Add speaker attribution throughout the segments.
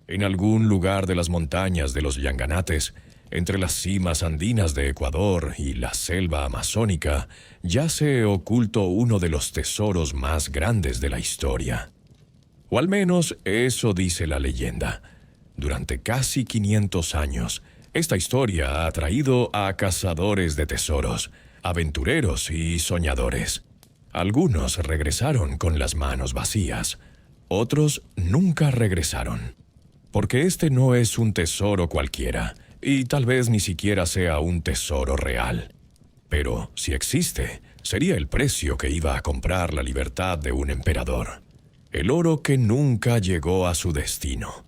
Speaker 1: En algún lugar de las montañas de los Yanganates, entre las cimas andinas de Ecuador y la selva amazónica, yace oculto uno de los tesoros más grandes de la historia. O al menos eso dice la leyenda. Durante casi 500 años, esta historia ha atraído a cazadores de tesoros, aventureros y soñadores. Algunos regresaron con las manos vacías, otros nunca regresaron. Porque este no es un tesoro cualquiera, y tal vez ni siquiera sea un tesoro real. Pero si existe, sería el precio que iba a comprar la libertad de un emperador. El oro que nunca llegó a su destino.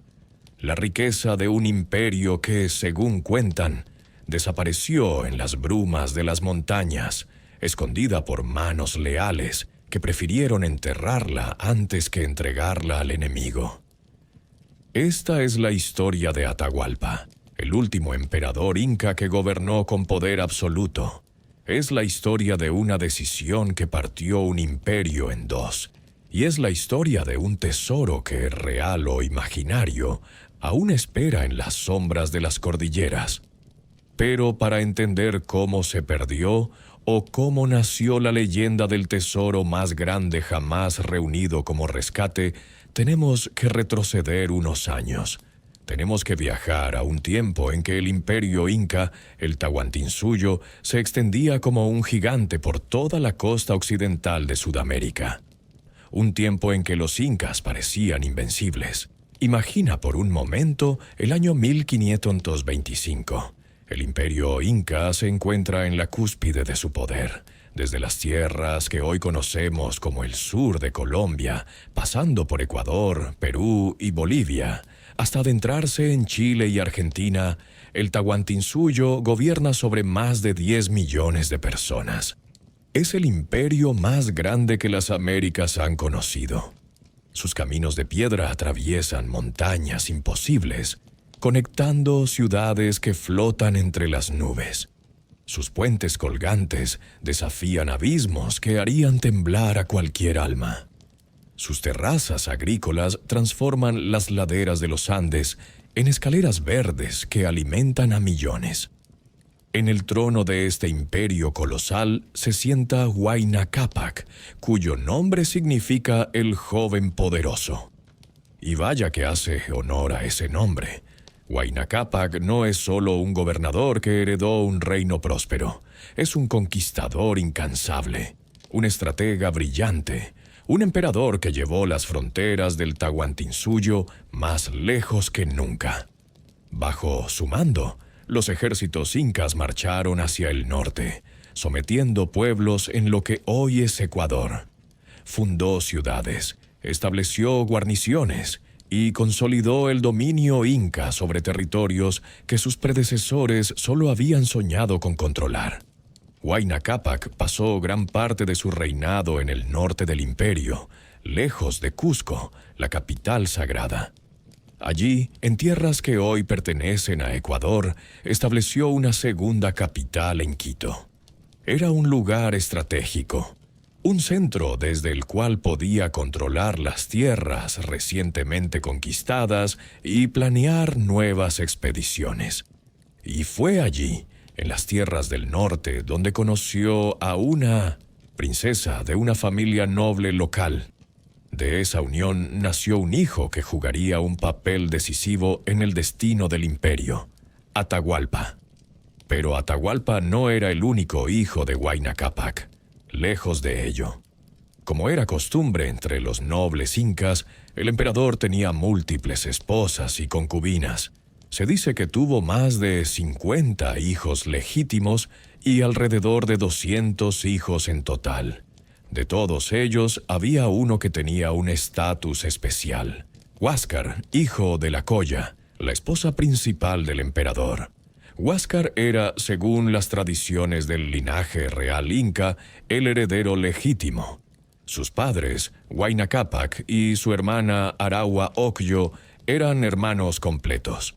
Speaker 1: La riqueza de un imperio que, según cuentan, desapareció en las brumas de las montañas, escondida por manos leales que prefirieron enterrarla antes que entregarla al enemigo. Esta es la historia de Atahualpa, el último emperador inca que gobernó con poder absoluto. Es la historia de una decisión que partió un imperio en dos, y es la historia de un tesoro que, real o imaginario, aún espera en las sombras de las cordilleras. Pero para entender cómo se perdió o cómo nació la leyenda del tesoro más grande jamás reunido como rescate, tenemos que retroceder unos años. Tenemos que viajar a un tiempo en que el imperio inca, el Tahuantinsuyo, se extendía como un gigante por toda la costa occidental de Sudamérica. Un tiempo en que los incas parecían invencibles. Imagina por un momento el año 1525. El imperio inca se encuentra en la cúspide de su poder. Desde las tierras que hoy conocemos como el sur de Colombia, pasando por Ecuador, Perú y Bolivia, hasta adentrarse en Chile y Argentina, el Tahuantinsuyo gobierna sobre más de 10 millones de personas. Es el imperio más grande que las Américas han conocido. Sus caminos de piedra atraviesan montañas imposibles, conectando ciudades que flotan entre las nubes. Sus puentes colgantes desafían abismos que harían temblar a cualquier alma. Sus terrazas agrícolas transforman las laderas de los Andes en escaleras verdes que alimentan a millones. En el trono de este imperio colosal se sienta Huayna Cápac, cuyo nombre significa el joven poderoso. Y vaya que hace honor a ese nombre. Huayna Cápac no es solo un gobernador que heredó un reino próspero, es un conquistador incansable, un estratega brillante, un emperador que llevó las fronteras del Tahuantinsuyo más lejos que nunca. Bajo su mando, los ejércitos incas marcharon hacia el norte, sometiendo pueblos en lo que hoy es Ecuador. Fundó ciudades, estableció guarniciones y consolidó el dominio inca sobre territorios que sus predecesores solo habían soñado con controlar. Huayna Cápac pasó gran parte de su reinado en el norte del imperio, lejos de Cusco, la capital sagrada. Allí, en tierras que hoy pertenecen a Ecuador, estableció una segunda capital en Quito. Era un lugar estratégico, un centro desde el cual podía controlar las tierras recientemente conquistadas y planear nuevas expediciones. Y fue allí, en las tierras del norte, donde conoció a una princesa de una familia noble local. De esa unión nació un hijo que jugaría un papel decisivo en el destino del imperio, Atahualpa. Pero Atahualpa no era el único hijo de Huayna Cápac, lejos de ello. Como era costumbre entre los nobles incas, el emperador tenía múltiples esposas y concubinas. Se dice que tuvo más de 50 hijos legítimos y alrededor de 200 hijos en total. De todos ellos, había uno que tenía un estatus especial. Huáscar, hijo de la Colla, la esposa principal del emperador. Huáscar era, según las tradiciones del linaje real inca, el heredero legítimo. Sus padres, Huayna Cápac y su hermana Araua Ocllo, eran hermanos completos.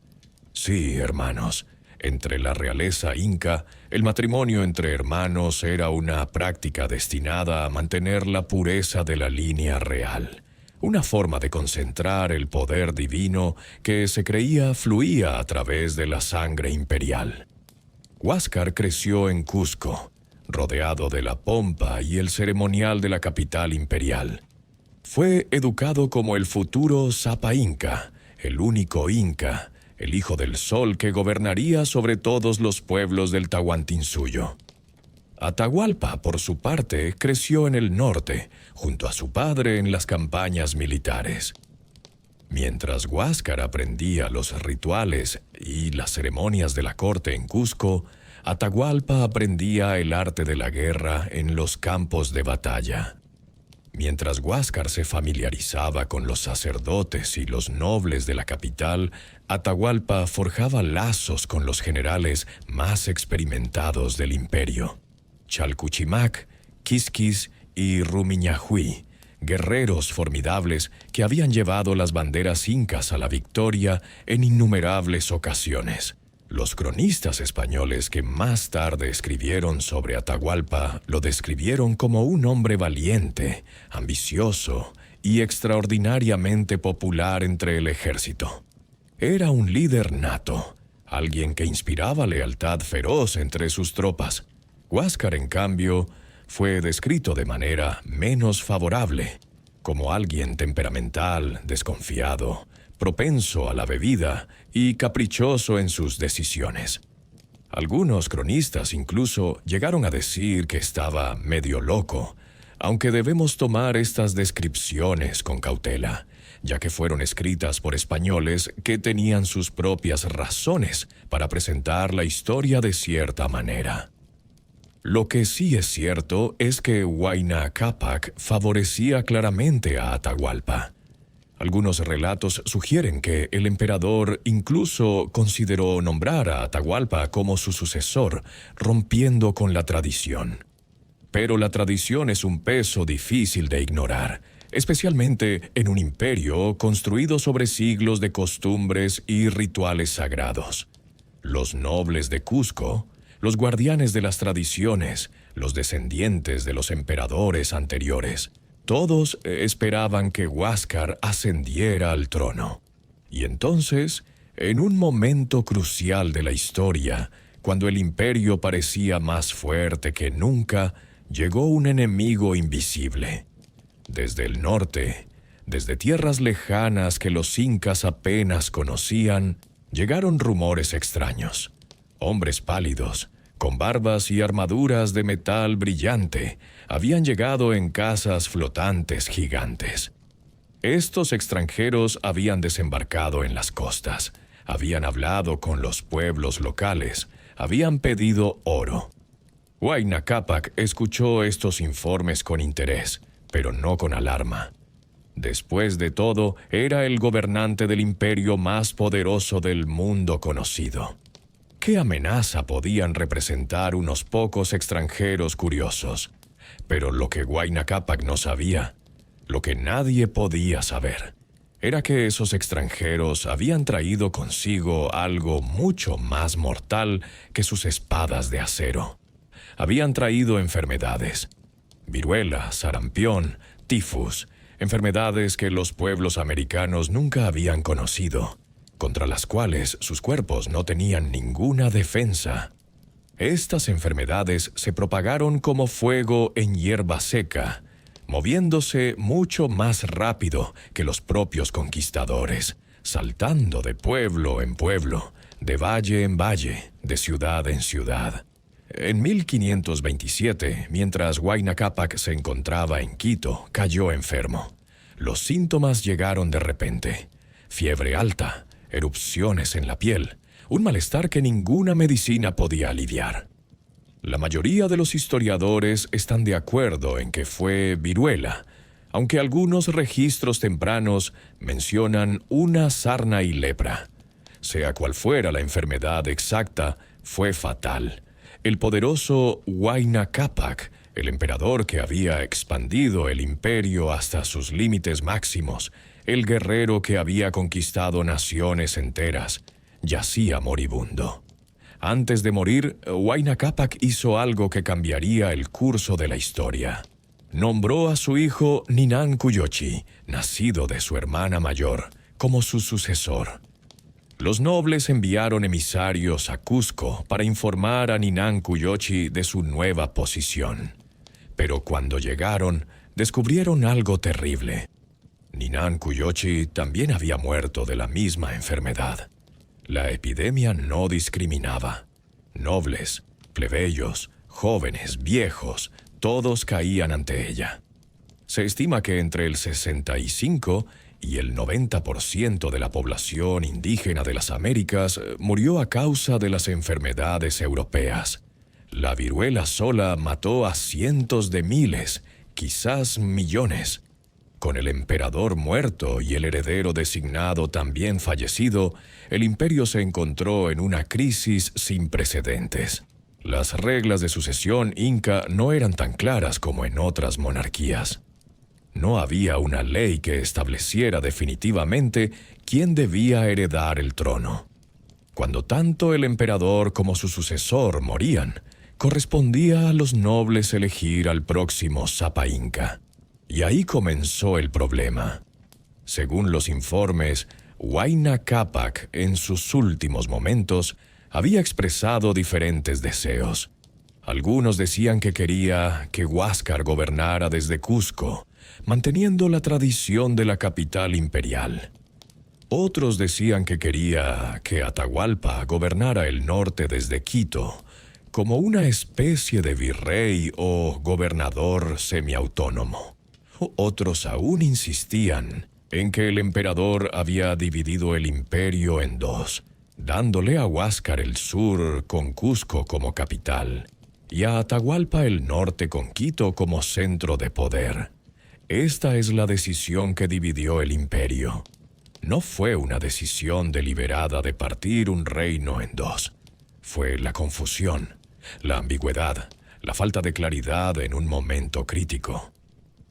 Speaker 1: Sí, hermanos. Entre la realeza inca, el matrimonio entre hermanos era una práctica destinada a mantener la pureza de la línea real. una forma de concentrar el poder divino que se creía fluía a través de la sangre imperial. Huáscar creció en Cusco, rodeado de la pompa y el ceremonial de la capital imperial. Fue educado como el futuro Sapa Inca, el único Inca, el hijo del sol que gobernaría sobre todos los pueblos del Tahuantinsuyo. Atahualpa, por su parte, creció en el norte, junto a su padre en las campañas militares. Mientras Huáscar aprendía los rituales y las ceremonias de la corte en Cusco, Atahualpa aprendía el arte de la guerra en los campos de batalla. Mientras Huáscar se familiarizaba con los sacerdotes y los nobles de la capital, Atahualpa forjaba lazos con los generales más experimentados del imperio: Chalcuchimac, Quisquis y Rumiñahui, guerreros formidables que habían llevado las banderas incas a la victoria en innumerables ocasiones. Los cronistas españoles que más tarde escribieron sobre Atahualpa lo describieron como un hombre valiente, ambicioso y extraordinariamente popular entre el ejército. Era un líder nato, alguien que inspiraba lealtad feroz entre sus tropas. Huáscar, en cambio, fue descrito de manera menos favorable, como alguien temperamental, desconfiado, propenso a la bebida y caprichoso en sus decisiones. Algunos cronistas incluso llegaron a decir que estaba medio loco, aunque debemos tomar estas descripciones con cautela, ya que fueron escritas por españoles que tenían sus propias razones para presentar la historia de cierta manera. Lo que sí es cierto es que Huayna Cápac favorecía claramente a Atahualpa. Algunos relatos sugieren que el emperador incluso consideró nombrar a Atahualpa como su sucesor, rompiendo con la tradición. Pero la tradición es un peso difícil de ignorar, especialmente en un imperio construido sobre siglos de costumbres y rituales sagrados. Los nobles de Cusco, los guardianes de las tradiciones, los descendientes de los emperadores anteriores, todos esperaban que Huáscar ascendiera al trono. Y entonces, en un momento crucial de la historia, cuando el imperio parecía más fuerte que nunca, llegó un enemigo invisible. Desde el norte, desde tierras lejanas que los incas apenas conocían, llegaron rumores extraños. Hombres pálidos, con barbas y armaduras de metal brillante, habían llegado en casas flotantes gigantes. Estos extranjeros habían desembarcado en las costas, habían hablado con los pueblos locales, habían pedido oro. Huayna Cápac escuchó estos informes con interés, pero no con alarma. Después de todo, era el gobernante del imperio más poderoso del mundo conocido. ¿Qué amenaza podían representar unos pocos extranjeros curiosos? Pero lo que Huayna Cápac no sabía, lo que nadie podía saber, era que esos extranjeros habían traído consigo algo mucho más mortal que sus espadas de acero. Habían traído enfermedades: viruela, sarampión, tifus, enfermedades que los pueblos americanos nunca habían conocido, contra las cuales sus cuerpos no tenían ninguna defensa. Estas enfermedades se propagaron como fuego en hierba seca, moviéndose mucho más rápido que los propios conquistadores, saltando de pueblo en pueblo, de valle en valle, de ciudad en ciudad. En 1527, mientras Huayna Cápac se encontraba en Quito, cayó enfermo. Los síntomas llegaron de repente: fiebre alta, erupciones en la piel, un malestar que ninguna medicina podía aliviar. La mayoría de los historiadores están de acuerdo en que fue viruela, aunque algunos registros tempranos mencionan una sarna y lepra. Sea cual fuera la enfermedad exacta, fue fatal. El poderoso Huayna Cápac, el emperador que había expandido el imperio hasta sus límites máximos, el guerrero que había conquistado naciones enteras, yacía moribundo. Antes de morir, Huayna Cápac hizo algo que cambiaría el curso de la historia. Nombró a su hijo Ninan Kuyochi, nacido de su hermana mayor, como su sucesor. Los nobles enviaron emisarios a Cusco para informar a Ninan Kuyochi de su nueva posición. Pero cuando llegaron, descubrieron algo terrible. Ninan Kuyochi también había muerto de la misma enfermedad. La epidemia no discriminaba. Nobles, plebeyos, jóvenes, viejos, todos caían ante ella. Se estima que entre el 65 y el 90% de la población indígena de las Américas murió a causa de las enfermedades europeas. La viruela sola mató a cientos de miles, quizás millones. Con el emperador muerto y el heredero designado también fallecido, el imperio se encontró en una crisis sin precedentes. Las reglas de sucesión inca no eran tan claras como en otras monarquías. No había una ley que estableciera definitivamente quién debía heredar el trono. Cuando tanto el emperador como su sucesor morían, correspondía a los nobles elegir al próximo Sapa Inca. Y ahí comenzó el problema. Según los informes, Huayna Cápac, en sus últimos momentos, había expresado diferentes deseos. Algunos decían que quería que Huáscar gobernara desde Cusco, manteniendo la tradición de la capital imperial. Otros decían que quería que Atahualpa gobernara el norte desde Quito, como una especie de virrey o gobernador semiautónomo. Otros aún insistían en que el emperador había dividido el imperio en dos, dándole a Huáscar el sur con Cusco como capital y a Atahualpa el norte con Quito como centro de poder. Esta es la decisión que dividió el imperio. No fue una decisión deliberada de partir un reino en dos. Fue la confusión, la ambigüedad, la falta de claridad en un momento crítico.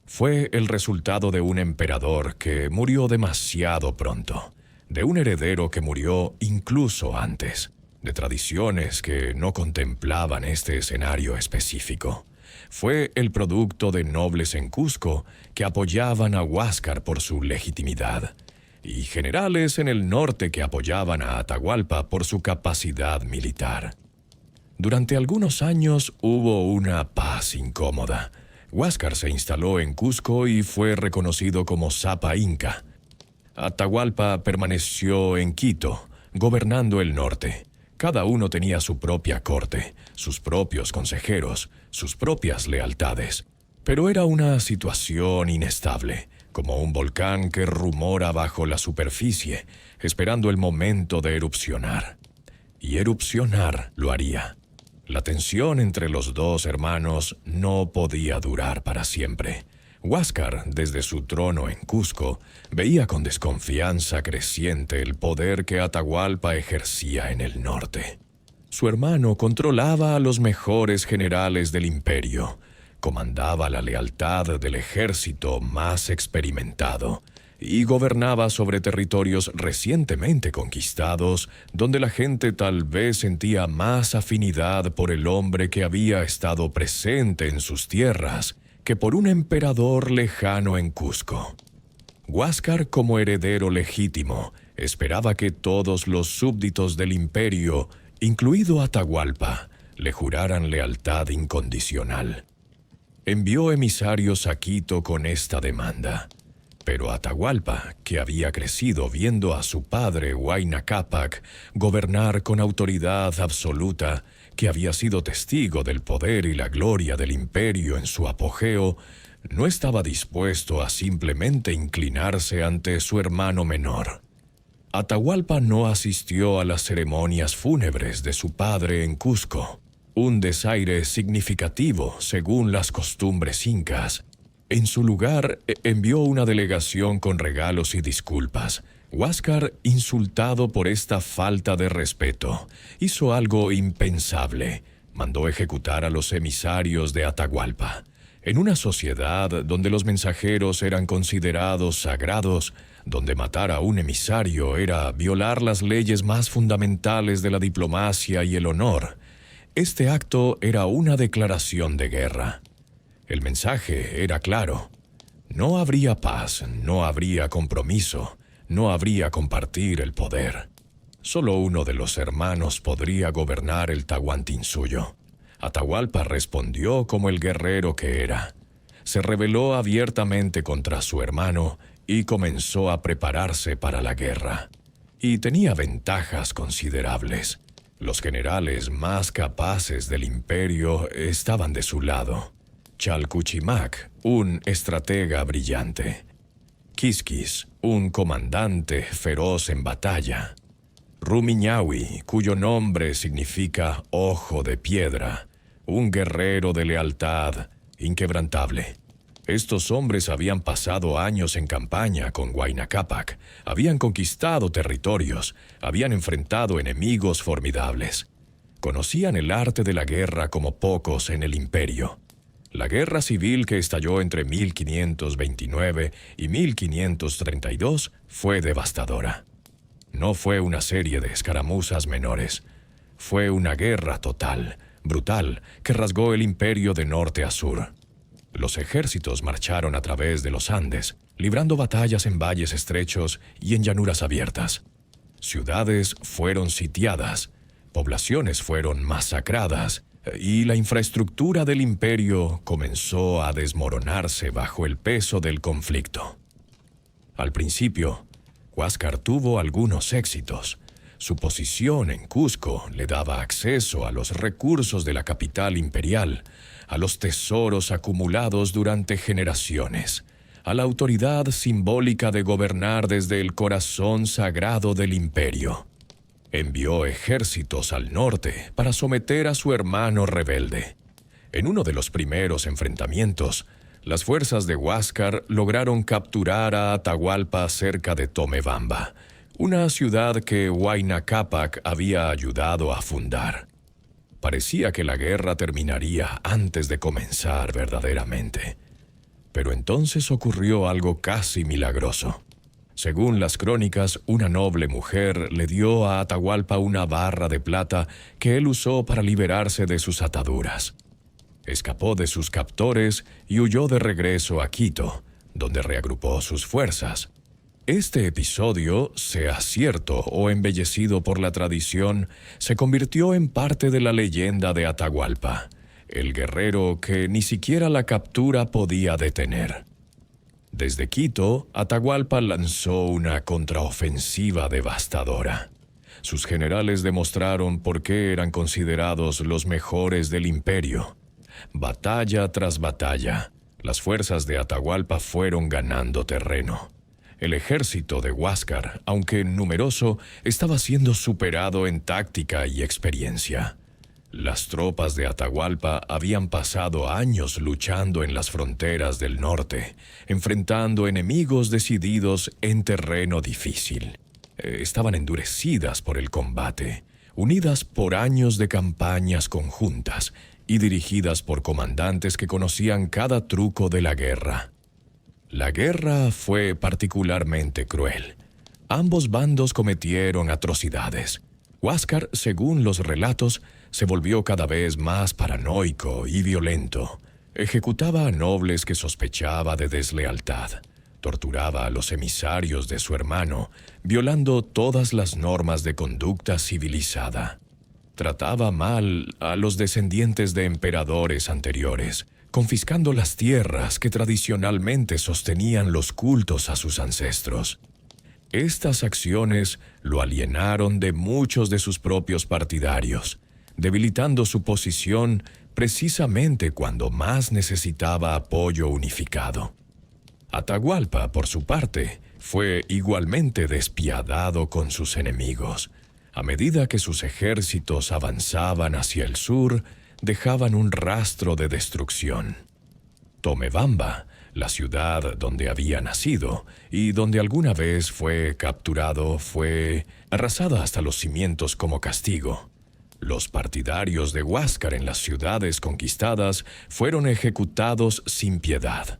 Speaker 1: Fue el resultado de un emperador que murió demasiado pronto, de un heredero que murió incluso antes, de tradiciones que no contemplaban este escenario específico. Fue el producto de nobles en Cusco que apoyaban a Huáscar por su legitimidad, y generales en el norte que apoyaban a Atahualpa por su capacidad militar. Durante algunos años hubo una paz incómoda. Huáscar se instaló en Cusco y fue reconocido como Sapa Inca. Atahualpa permaneció en Quito, gobernando el norte. Cada uno tenía su propia corte, sus propios consejeros, sus propias lealtades. Pero era una situación inestable, como un volcán que rumora bajo la superficie, esperando el momento de erupcionar. Y erupcionar lo haría. La tensión entre los dos hermanos no podía durar para siempre. Huáscar, desde su trono en Cusco, veía con desconfianza creciente el poder que Atahualpa ejercía en el norte. Su hermano controlaba a los mejores generales del imperio, comandaba la lealtad del ejército más experimentado y gobernaba sobre territorios recientemente conquistados, donde la gente tal vez sentía más afinidad por el hombre que había estado presente en sus tierras que por un emperador lejano en Cusco. Huáscar, como heredero legítimo, esperaba que todos los súbditos del imperio, incluido Atahualpa, le juraran lealtad incondicional. Envió emisarios a Quito con esta demanda. Pero Atahualpa, que había crecido viendo a su padre Huayna Cápac gobernar con autoridad absoluta, que había sido testigo del poder y la gloria del imperio en su apogeo, no estaba dispuesto a simplemente inclinarse ante su hermano menor. Atahualpa no asistió a las ceremonias fúnebres de su padre en Cusco, un desaire significativo según las costumbres incas. En su lugar, envió una delegación con regalos y disculpas. Huáscar, insultado por esta falta de respeto, hizo algo impensable. Mandó ejecutar a los emisarios de Atahualpa. En una sociedad donde los mensajeros eran considerados sagrados, donde matar a un emisario era violar las leyes más fundamentales de la diplomacia y el honor, este acto era una declaración de guerra. El mensaje era claro. No habría paz, no habría compromiso, no habría compartir el poder. Solo uno de los hermanos podría gobernar el Tahuantinsuyo. Atahualpa respondió como el guerrero que era. Se rebeló abiertamente contra su hermano y comenzó a prepararse para la guerra. Y tenía ventajas considerables. Los generales más capaces del imperio estaban de su lado. Chalcuchimac, un estratega brillante. Quisquis, un comandante feroz en batalla. Rumiñahui, cuyo nombre significa ojo de piedra, un guerrero de lealtad inquebrantable. Estos hombres habían pasado años en campaña con Huayna Cápac, habían conquistado territorios, habían enfrentado enemigos formidables. Conocían el arte de la guerra como pocos en el imperio. La guerra civil que estalló entre 1529 y 1532 fue devastadora. No fue una serie de escaramuzas menores. Fue una guerra total, brutal, que rasgó el imperio de norte a sur. Los ejércitos marcharon a través de los Andes, librando batallas en valles estrechos y en llanuras abiertas. Ciudades fueron sitiadas, poblaciones fueron masacradas, y la infraestructura del imperio comenzó a desmoronarse bajo el peso del conflicto. Al principio, Huáscar tuvo algunos éxitos. Su posición en Cusco le daba acceso a los recursos de la capital imperial, a los tesoros acumulados durante generaciones, a la autoridad simbólica de gobernar desde el corazón sagrado del imperio. Envió ejércitos al norte para someter a su hermano rebelde. En uno de los primeros enfrentamientos, las fuerzas de Huáscar lograron capturar a Atahualpa cerca de Tomebamba, una ciudad que Huayna Cápac había ayudado a fundar. Parecía que la guerra terminaría antes de comenzar verdaderamente. Pero entonces ocurrió algo casi milagroso. Según las crónicas, una noble mujer le dio a Atahualpa una barra de plata que él usó para liberarse de sus ataduras. Escapó de sus captores y huyó de regreso a Quito, donde reagrupó sus fuerzas. Este episodio, sea cierto o embellecido por la tradición, se convirtió en parte de la leyenda de Atahualpa, el guerrero que ni siquiera la captura podía detener. Desde Quito, Atahualpa lanzó una contraofensiva devastadora. Sus generales demostraron por qué eran considerados los mejores del imperio. Batalla tras batalla, las fuerzas de Atahualpa fueron ganando terreno. El ejército de Huáscar, aunque numeroso, estaba siendo superado en táctica y experiencia. Las tropas de Atahualpa habían pasado años luchando en las fronteras del norte, enfrentando enemigos decididos en terreno difícil. Estaban endurecidas por el combate, unidas por años de campañas conjuntas y dirigidas por comandantes que conocían cada truco de la guerra. La guerra fue particularmente cruel. Ambos bandos cometieron atrocidades. Huáscar, según los relatos, se volvió cada vez más paranoico y violento. Ejecutaba a nobles que sospechaba de deslealtad. Torturaba a los emisarios de su hermano, violando todas las normas de conducta civilizada. Trataba mal a los descendientes de emperadores anteriores, confiscando las tierras que tradicionalmente sostenían los cultos a sus ancestros. Estas acciones lo alienaron de muchos de sus propios partidarios, debilitando su posición precisamente cuando más necesitaba apoyo unificado. Atahualpa, por su parte, fue igualmente despiadado con sus enemigos. A medida que sus ejércitos avanzaban hacia el sur, dejaban un rastro de destrucción. Tomebamba, la ciudad donde había nacido y donde alguna vez fue capturado, fue arrasada hasta los cimientos como castigo. Los partidarios de Huáscar en las ciudades conquistadas fueron ejecutados sin piedad.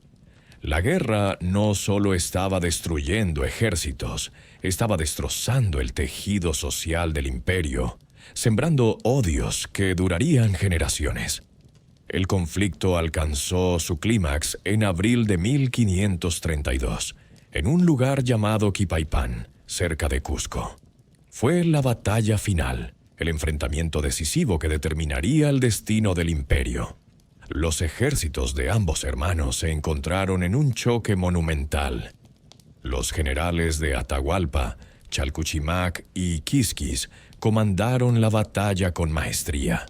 Speaker 1: La guerra no solo estaba destruyendo ejércitos, estaba destrozando el tejido social del imperio, sembrando odios que durarían generaciones. El conflicto alcanzó su clímax en abril de 1532, en un lugar llamado Quipaipán, cerca de Cusco. Fue la batalla final, el enfrentamiento decisivo que determinaría el destino del imperio. Los ejércitos de ambos hermanos se encontraron en un choque monumental. Los generales de Atahualpa, Chalcuchimac y Quisquis comandaron la batalla con maestría.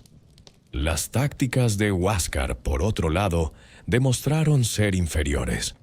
Speaker 1: Las tácticas de Huáscar, por otro lado, demostraron ser inferiores.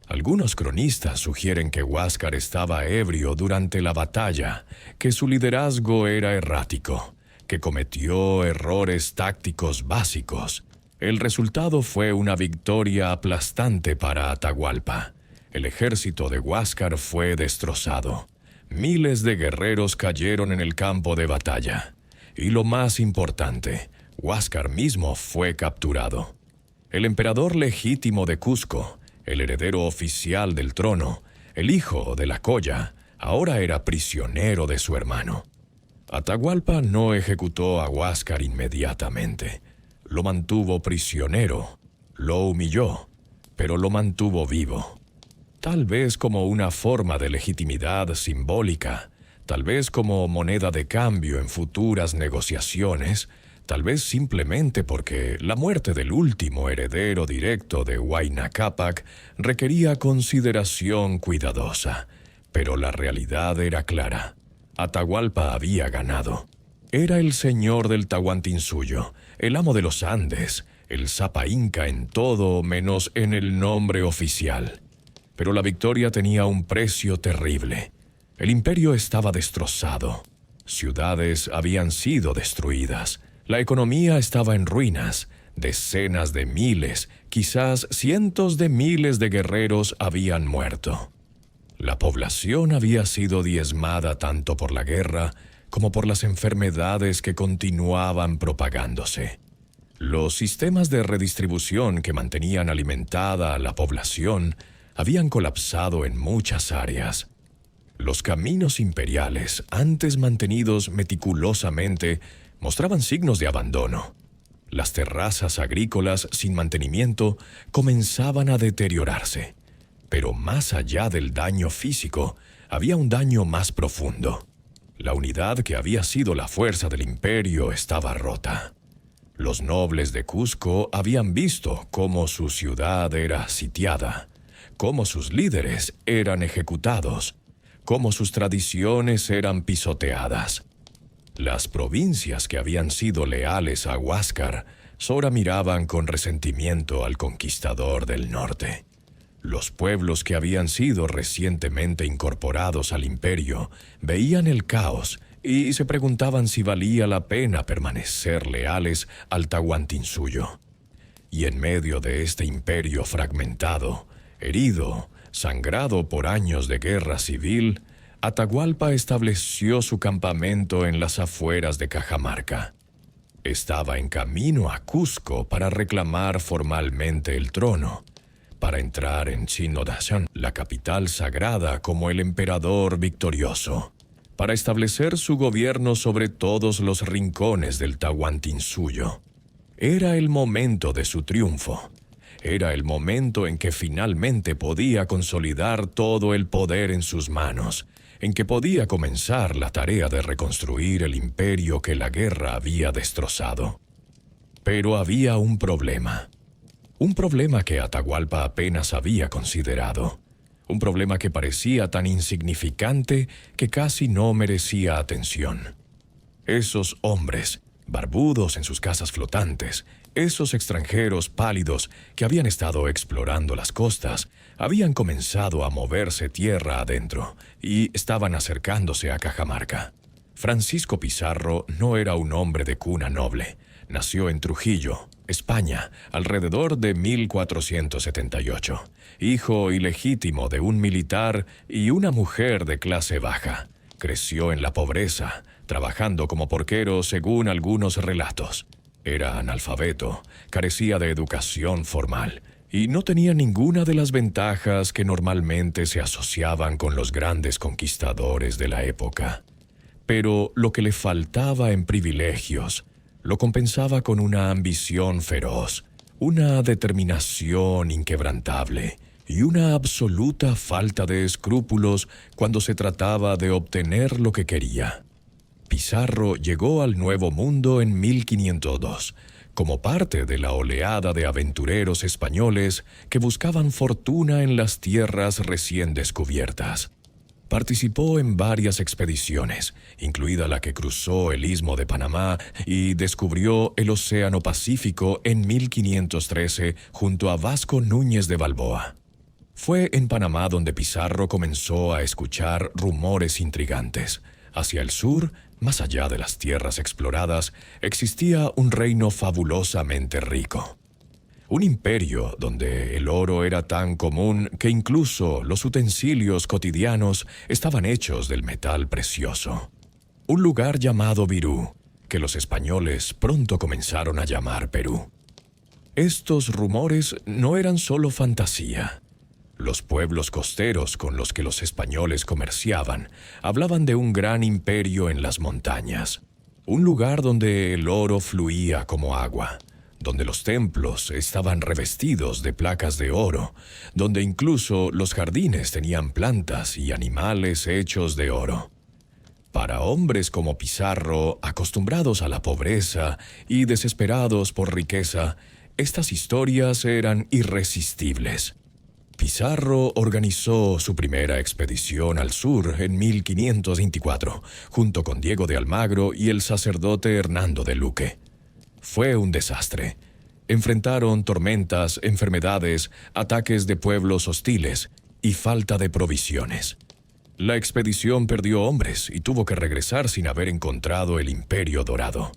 Speaker 1: Algunos cronistas sugieren que Huáscar estaba ebrio durante la batalla, que su liderazgo era errático, que cometió errores tácticos básicos. El resultado fue una victoria aplastante para Atahualpa. El ejército de Huáscar fue destrozado. Miles de guerreros cayeron en el campo de batalla. Y lo más importante, Huáscar mismo fue capturado. El emperador legítimo de Cusco, el heredero oficial del trono, el hijo de la Colla, ahora era prisionero de su hermano. Atahualpa no ejecutó a Huáscar inmediatamente. Lo mantuvo prisionero, lo humilló, pero lo mantuvo vivo. Tal vez como una forma de legitimidad simbólica, tal vez como moneda de cambio en futuras negociaciones, tal vez simplemente porque la muerte del último heredero directo de Huayna Cápac requería consideración cuidadosa. Pero la realidad era clara. Atahualpa había ganado. Era el señor del Tahuantinsuyo, el amo de los Andes, el Zapa Inca en todo menos en el nombre oficial. Pero la victoria tenía un precio terrible. El imperio estaba destrozado. Ciudades habían sido destruidas. La economía estaba en ruinas. Decenas de miles, quizás cientos de miles de guerreros habían muerto. La población había sido diezmada tanto por la guerra como por las enfermedades que continuaban propagándose. Los sistemas de redistribución que mantenían alimentada a la población habían colapsado en muchas áreas. Los caminos imperiales, antes mantenidos meticulosamente, mostraban signos de abandono. Las terrazas agrícolas sin mantenimiento comenzaban a deteriorarse. Pero más allá del daño físico, había un daño más profundo. La unidad que había sido la fuerza del imperio estaba rota. Los nobles de Cusco habían visto cómo su ciudad era sitiada, cómo sus líderes eran ejecutados, cómo sus tradiciones eran pisoteadas. Las provincias que habían sido leales a Huáscar ahora miraban con resentimiento al conquistador del norte. Los pueblos que habían sido recientemente incorporados al imperio veían el caos y se preguntaban si valía la pena permanecer leales al Tahuantinsuyo. Y en medio de este imperio fragmentado, herido, sangrado por años de guerra civil, Atahualpa estableció su campamento en las afueras de Cajamarca. Estaba en camino a Cusco para reclamar formalmente el trono, para entrar en Chinodazán, la capital sagrada, como el emperador victorioso, para establecer su gobierno sobre todos los rincones del Tahuantinsuyo. Era el momento de su triunfo. Era el momento en que finalmente podía consolidar todo el poder en sus manos, en que podía comenzar la tarea de reconstruir el imperio que la guerra había destrozado. Pero había un problema que Atahualpa apenas había considerado, un problema que parecía tan insignificante que casi no merecía atención. Esos hombres, barbudos en sus casas flotantes, esos extranjeros pálidos que habían estado explorando las costas, habían comenzado a moverse tierra adentro y estaban acercándose a Cajamarca. Francisco Pizarro no era un hombre de cuna noble. Nació en Trujillo, España, alrededor de 1478, hijo ilegítimo de un militar y una mujer de clase baja. Creció en la pobreza, trabajando como porquero según algunos relatos. Era analfabeto, carecía de educación formal y no tenía ninguna de las ventajas que normalmente se asociaban con los grandes conquistadores de la época. Pero lo que le faltaba en privilegios lo compensaba con una ambición feroz, una determinación inquebrantable y una absoluta falta de escrúpulos cuando se trataba de obtener lo que quería. Pizarro llegó al Nuevo Mundo en 1502, como parte de la oleada de aventureros españoles que buscaban fortuna en las tierras recién descubiertas. Participó en varias expediciones, incluida la que cruzó el Istmo de Panamá y descubrió el Océano Pacífico en 1513 junto a Vasco Núñez de Balboa. Fue en Panamá donde Pizarro comenzó a escuchar rumores intrigantes. Hacia el sur, más allá de las tierras exploradas, existía un reino fabulosamente rico. Un imperio donde el oro era tan común que incluso los utensilios cotidianos estaban hechos del metal precioso. Un lugar llamado Virú, que los españoles pronto comenzaron a llamar Perú. Estos rumores no eran solo fantasía. Los pueblos costeros con los que los españoles comerciaban hablaban de un gran imperio en las montañas, un lugar donde el oro fluía como agua, donde los templos estaban revestidos de placas de oro, donde incluso los jardines tenían plantas y animales hechos de oro. Para hombres como Pizarro, acostumbrados a la pobreza y desesperados por riqueza, estas historias eran irresistibles. Pizarro organizó su primera expedición al sur en 1524, junto con Diego de Almagro y el sacerdote Hernando de Luque. Fue un desastre. Enfrentaron tormentas, enfermedades, ataques de pueblos hostiles y falta de provisiones. La expedición perdió hombres y tuvo que regresar sin haber encontrado el Imperio Dorado.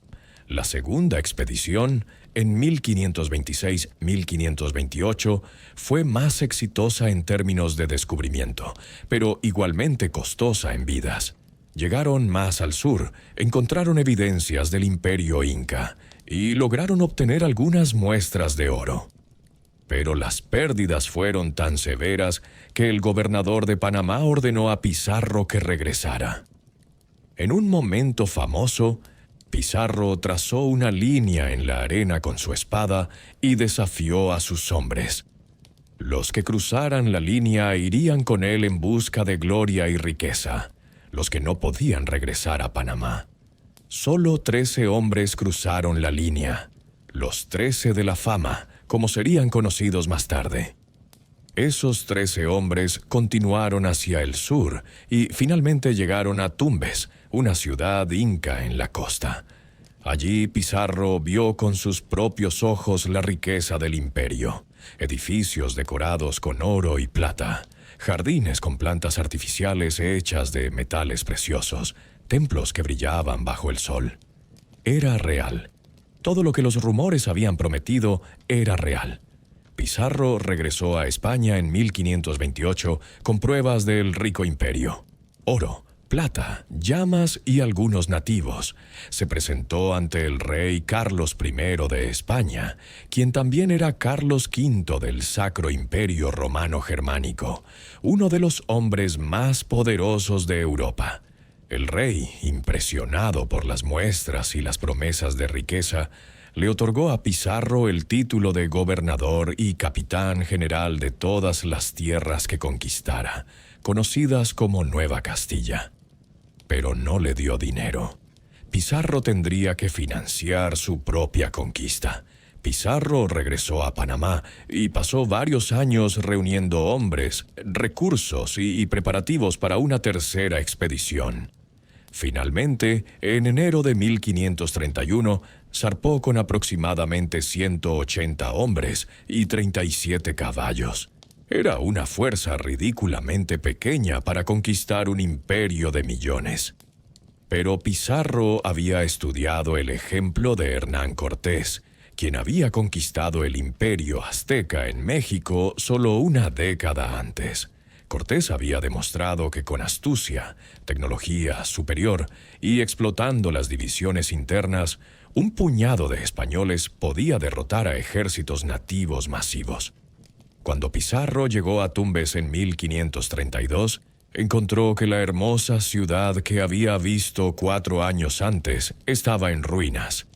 Speaker 1: La segunda expedición, en 1526-1528, fue más exitosa en términos de descubrimiento, pero igualmente costosa en vidas. Llegaron más al sur, encontraron evidencias del Imperio Inca y lograron obtener algunas muestras de oro. Pero las pérdidas fueron tan severas que el gobernador de Panamá ordenó a Pizarro que regresara. En un momento famoso, Pizarro trazó una línea en la arena con su espada y desafió a sus hombres. Los que cruzaran la línea irían con él en busca de gloria y riqueza, los que no podían regresar a Panamá. Solo 13 hombres cruzaron la línea, los 13 de la fama, como serían conocidos más tarde. Esos 13 hombres continuaron hacia el sur y finalmente llegaron a Tumbes, una ciudad inca en la costa. Allí Pizarro vio con sus propios ojos la riqueza del imperio, edificios decorados con oro y plata, jardines con plantas artificiales hechas de metales preciosos, templos que brillaban bajo el sol. Era real. Todo lo que los rumores habían prometido era real. Pizarro regresó a España en 1528 con pruebas del rico imperio. Oro, plata, llamas y algunos nativos. Se presentó ante el rey Carlos I de España, quien también era Carlos V del Sacro Imperio Romano Germánico, uno de los hombres más poderosos de Europa. El rey, impresionado por las muestras y las promesas de riqueza, le otorgó a Pizarro el título de gobernador y capitán general de todas las tierras que conquistara, conocidas como Nueva Castilla. Pero no le dio dinero. Pizarro tendría que financiar su propia conquista. Pizarro regresó a Panamá y pasó varios años reuniendo hombres, recursos y preparativos para una tercera expedición. Finalmente, en enero de 1531, zarpó con aproximadamente 180 hombres y 37 caballos. Era una fuerza ridículamente pequeña para conquistar un imperio de millones. Pero Pizarro había estudiado el ejemplo de Hernán Cortés, quien había conquistado el imperio azteca en México solo una década antes. Cortés había demostrado que con astucia, tecnología superior y explotando las divisiones internas, un puñado de españoles podía derrotar a ejércitos nativos masivos. Cuando Pizarro llegó a Tumbes en 1532, encontró que la hermosa ciudad que había visto 4 años antes estaba en ruinas.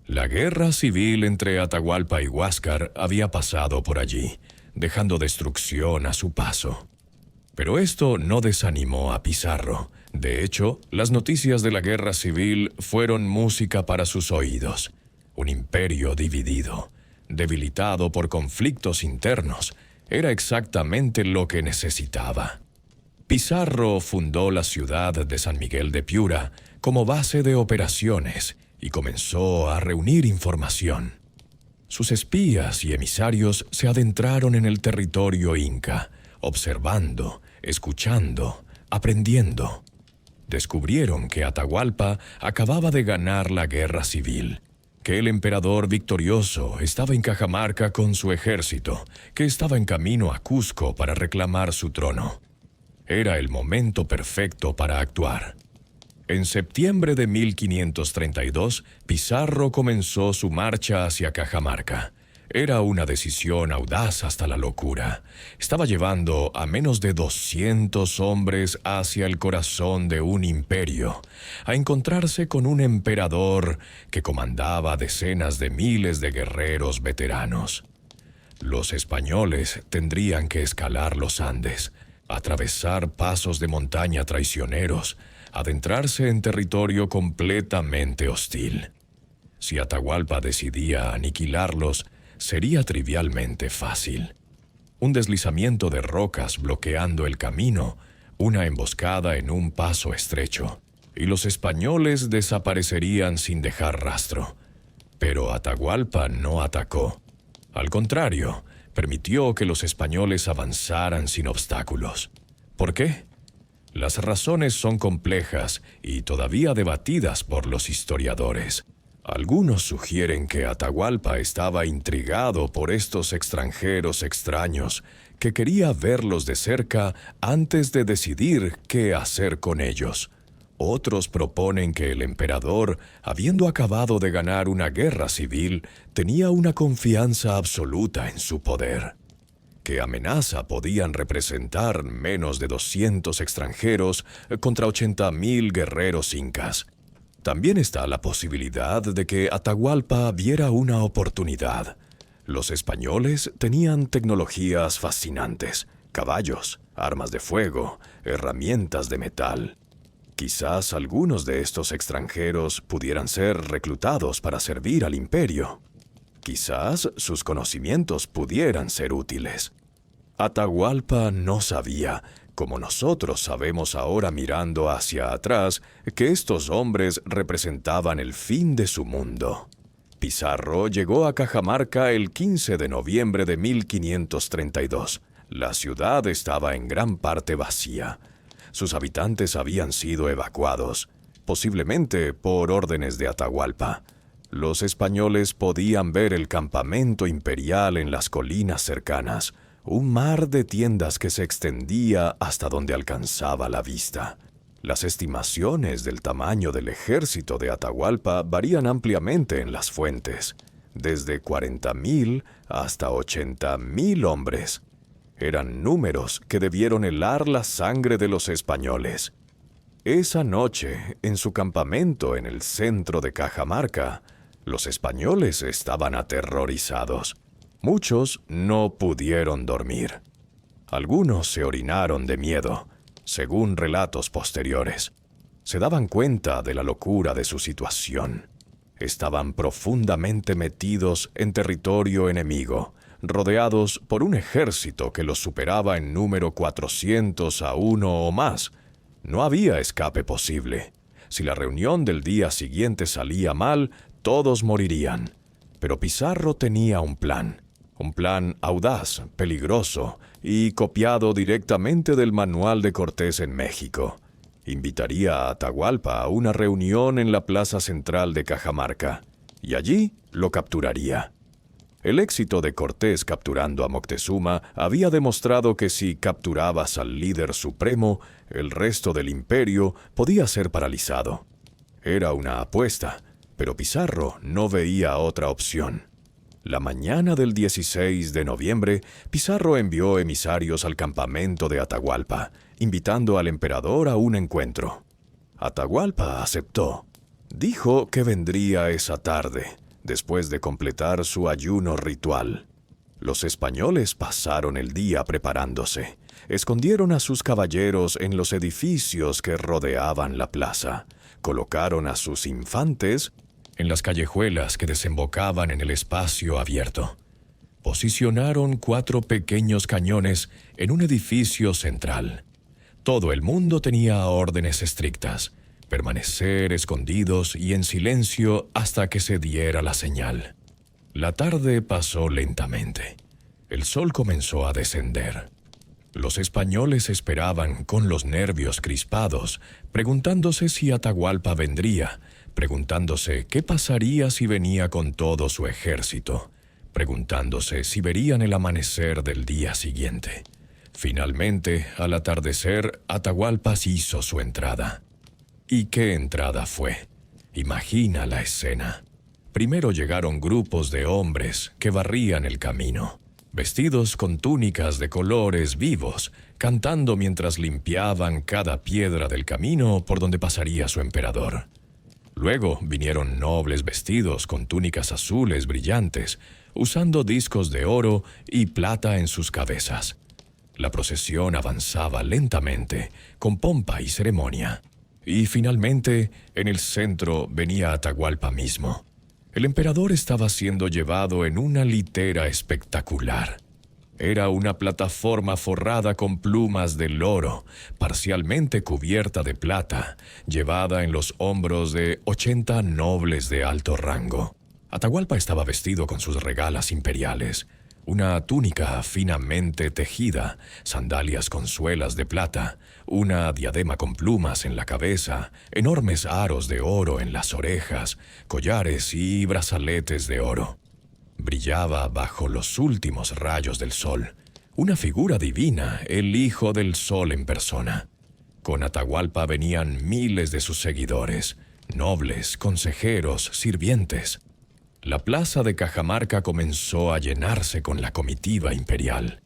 Speaker 1: La guerra civil entre Atahualpa y Huáscar había pasado por allí, dejando destrucción a su paso. Pero esto no desanimó a Pizarro. De hecho, las noticias de la guerra civil fueron música para sus oídos. Un imperio dividido, debilitado por conflictos internos, era exactamente lo que necesitaba. Pizarro fundó la ciudad de San Miguel de Piura como base de operaciones y comenzó a reunir información. Sus espías y emisarios se adentraron en el territorio inca, observando, escuchando, aprendiendo. Descubrieron que Atahualpa acababa de ganar la guerra civil, que el emperador victorioso estaba en Cajamarca con su ejército, que estaba en camino a Cusco para reclamar su trono. Era el momento perfecto para actuar. En septiembre de 1532, Pizarro comenzó su marcha hacia Cajamarca. Era una decisión audaz hasta la locura. Estaba llevando a menos de 200 hombres hacia el corazón de un imperio, a encontrarse con un emperador que comandaba decenas de miles de guerreros veteranos. Los españoles tendrían que escalar los Andes, atravesar pasos de montaña traicioneros, adentrarse en territorio completamente hostil. Si Atahualpa decidía aniquilarlos, sería trivialmente fácil. Un deslizamiento de rocas bloqueando el camino, una emboscada en un paso estrecho, y los españoles desaparecerían sin dejar rastro. Pero Atahualpa no atacó. Al contrario, permitió que los españoles avanzaran sin obstáculos. ¿Por qué? Las razones son complejas y todavía debatidas por los historiadores. Algunos sugieren que Atahualpa estaba intrigado por estos extranjeros extraños, que quería verlos de cerca antes de decidir qué hacer con ellos. Otros proponen que el emperador, habiendo acabado de ganar una guerra civil, tenía una confianza absoluta en su poder. ¿Qué amenaza podían representar menos de 200 extranjeros contra 80,000 guerreros incas? También está la posibilidad de que Atahualpa viera una oportunidad. Los españoles tenían tecnologías fascinantes, caballos, armas de fuego, herramientas de metal. Quizás algunos de estos extranjeros pudieran ser reclutados para servir al imperio. Quizás sus conocimientos pudieran ser útiles. Atahualpa no sabía, como nosotros sabemos ahora mirando hacia atrás, que estos hombres representaban el fin de su mundo. Pizarro llegó a Cajamarca el 15 de noviembre de 1532. La ciudad estaba en gran parte vacía. Sus habitantes habían sido evacuados, posiblemente por órdenes de Atahualpa. Los españoles podían ver el campamento imperial en las colinas cercanas, un mar de tiendas que se extendía hasta donde alcanzaba la vista. Las estimaciones del tamaño del ejército de Atahualpa varían ampliamente en las fuentes, desde 40,000 hasta 80,000 hombres. Eran números que debieron helar la sangre de los españoles. Esa noche, en su campamento en el centro de Cajamarca, los españoles estaban aterrorizados. Muchos no pudieron dormir. Algunos se orinaron de miedo, según relatos posteriores. Se daban cuenta de la locura de su situación. Estaban profundamente metidos en territorio enemigo, rodeados por un ejército que los superaba en número 400 a 1 o más. No había escape posible. Si la reunión del día siguiente salía mal, todos morirían. Pero Pizarro tenía un plan audaz, peligroso y copiado directamente del manual de Cortés en México. Invitaría a Atahualpa a una reunión en la plaza central de Cajamarca, y allí lo capturaría. El éxito de Cortés capturando a Moctezuma había demostrado que si capturabas al líder supremo, el resto del imperio podía ser paralizado. Era una apuesta, pero Pizarro no veía otra opción. La mañana del 16 de noviembre, Pizarro envió emisarios al campamento de Atahualpa, invitando al emperador a un encuentro. Atahualpa aceptó. Dijo que vendría esa tarde, después de completar su ayuno ritual. Los españoles pasaron el día preparándose. Escondieron a sus caballeros en los edificios que rodeaban la plaza. Colocaron a sus infantes en las callejuelas que desembocaban en el espacio abierto. Posicionaron 4 pequeños cañones en un edificio central. Todo el mundo tenía órdenes estrictas: permanecer escondidos y en silencio hasta que se diera la señal. La tarde pasó lentamente. El sol comenzó a descender. Los españoles esperaban con los nervios crispados, preguntándose si Atahualpa vendría, preguntándose qué pasaría si venía con todo su ejército, preguntándose si verían el amanecer del día siguiente. Finalmente, al atardecer, Atahualpa hizo su entrada. ¿Y qué entrada fue? Imagina la escena. Primero llegaron grupos de hombres que barrían el camino, vestidos con túnicas de colores vivos, cantando mientras limpiaban cada piedra del camino por donde pasaría su emperador. Luego vinieron nobles vestidos con túnicas azules brillantes, usando discos de oro y plata en sus cabezas. La procesión avanzaba lentamente, con pompa y ceremonia. Y finalmente, en el centro venía Atahualpa mismo. El emperador estaba siendo llevado en una litera espectacular. Era una plataforma forrada con plumas de oro, parcialmente cubierta de plata, llevada en los hombros de 80 nobles de alto rango. Atahualpa estaba vestido con sus regalas imperiales: una túnica finamente tejida, sandalias con suelas de plata, una diadema con plumas en la cabeza, enormes aros de oro en las orejas, collares y brazaletes de oro. Brillaba bajo los últimos rayos del sol, una figura divina, el Hijo del Sol en persona. Con Atahualpa venían miles de sus seguidores, nobles, consejeros, sirvientes. La plaza de Cajamarca comenzó a llenarse con la comitiva imperial.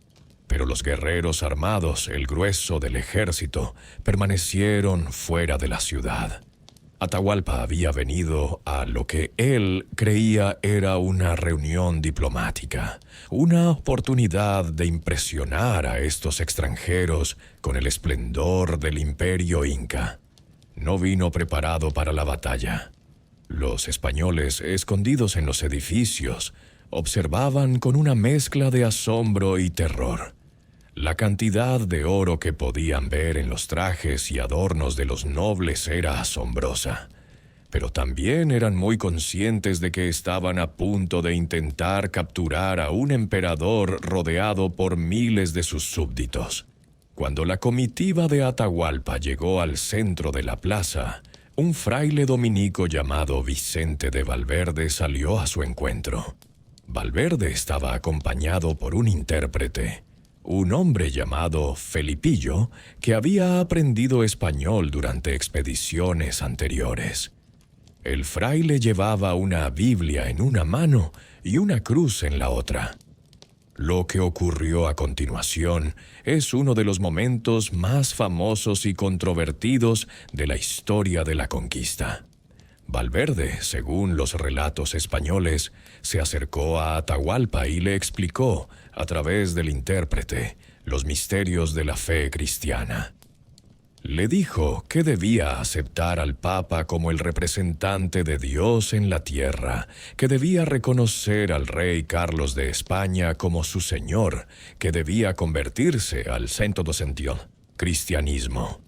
Speaker 1: Pero los guerreros armados, el grueso del ejército, permanecieron fuera de la ciudad. Atahualpa había venido a lo que él creía era una reunión diplomática, una oportunidad de impresionar a estos extranjeros con el esplendor del imperio inca. No vino preparado para la batalla. Los españoles, escondidos en los edificios, observaban con una mezcla de asombro y terror. La cantidad de oro que podían ver en los trajes y adornos de los nobles era asombrosa, pero también eran muy conscientes de que estaban a punto de intentar capturar a un emperador rodeado por miles de sus súbditos. Cuando la comitiva de Atahualpa llegó al centro de la plaza, un fraile dominico llamado Vicente de Valverde salió a su encuentro. Valverde estaba acompañado por un intérprete, un hombre llamado Felipillo, que había aprendido español durante expediciones anteriores. El fraile llevaba una Biblia en una mano y una cruz en la otra. Lo que ocurrió a continuación es uno de los momentos más famosos y controvertidos de la historia de la conquista. Valverde, según los relatos españoles, se acercó a Atahualpa y le explicó, a través del intérprete, los misterios de la fe cristiana. Le dijo que debía aceptar al Papa como el representante de Dios en la tierra, que debía reconocer al rey Carlos de España como su señor, que debía convertirse al cristianismo.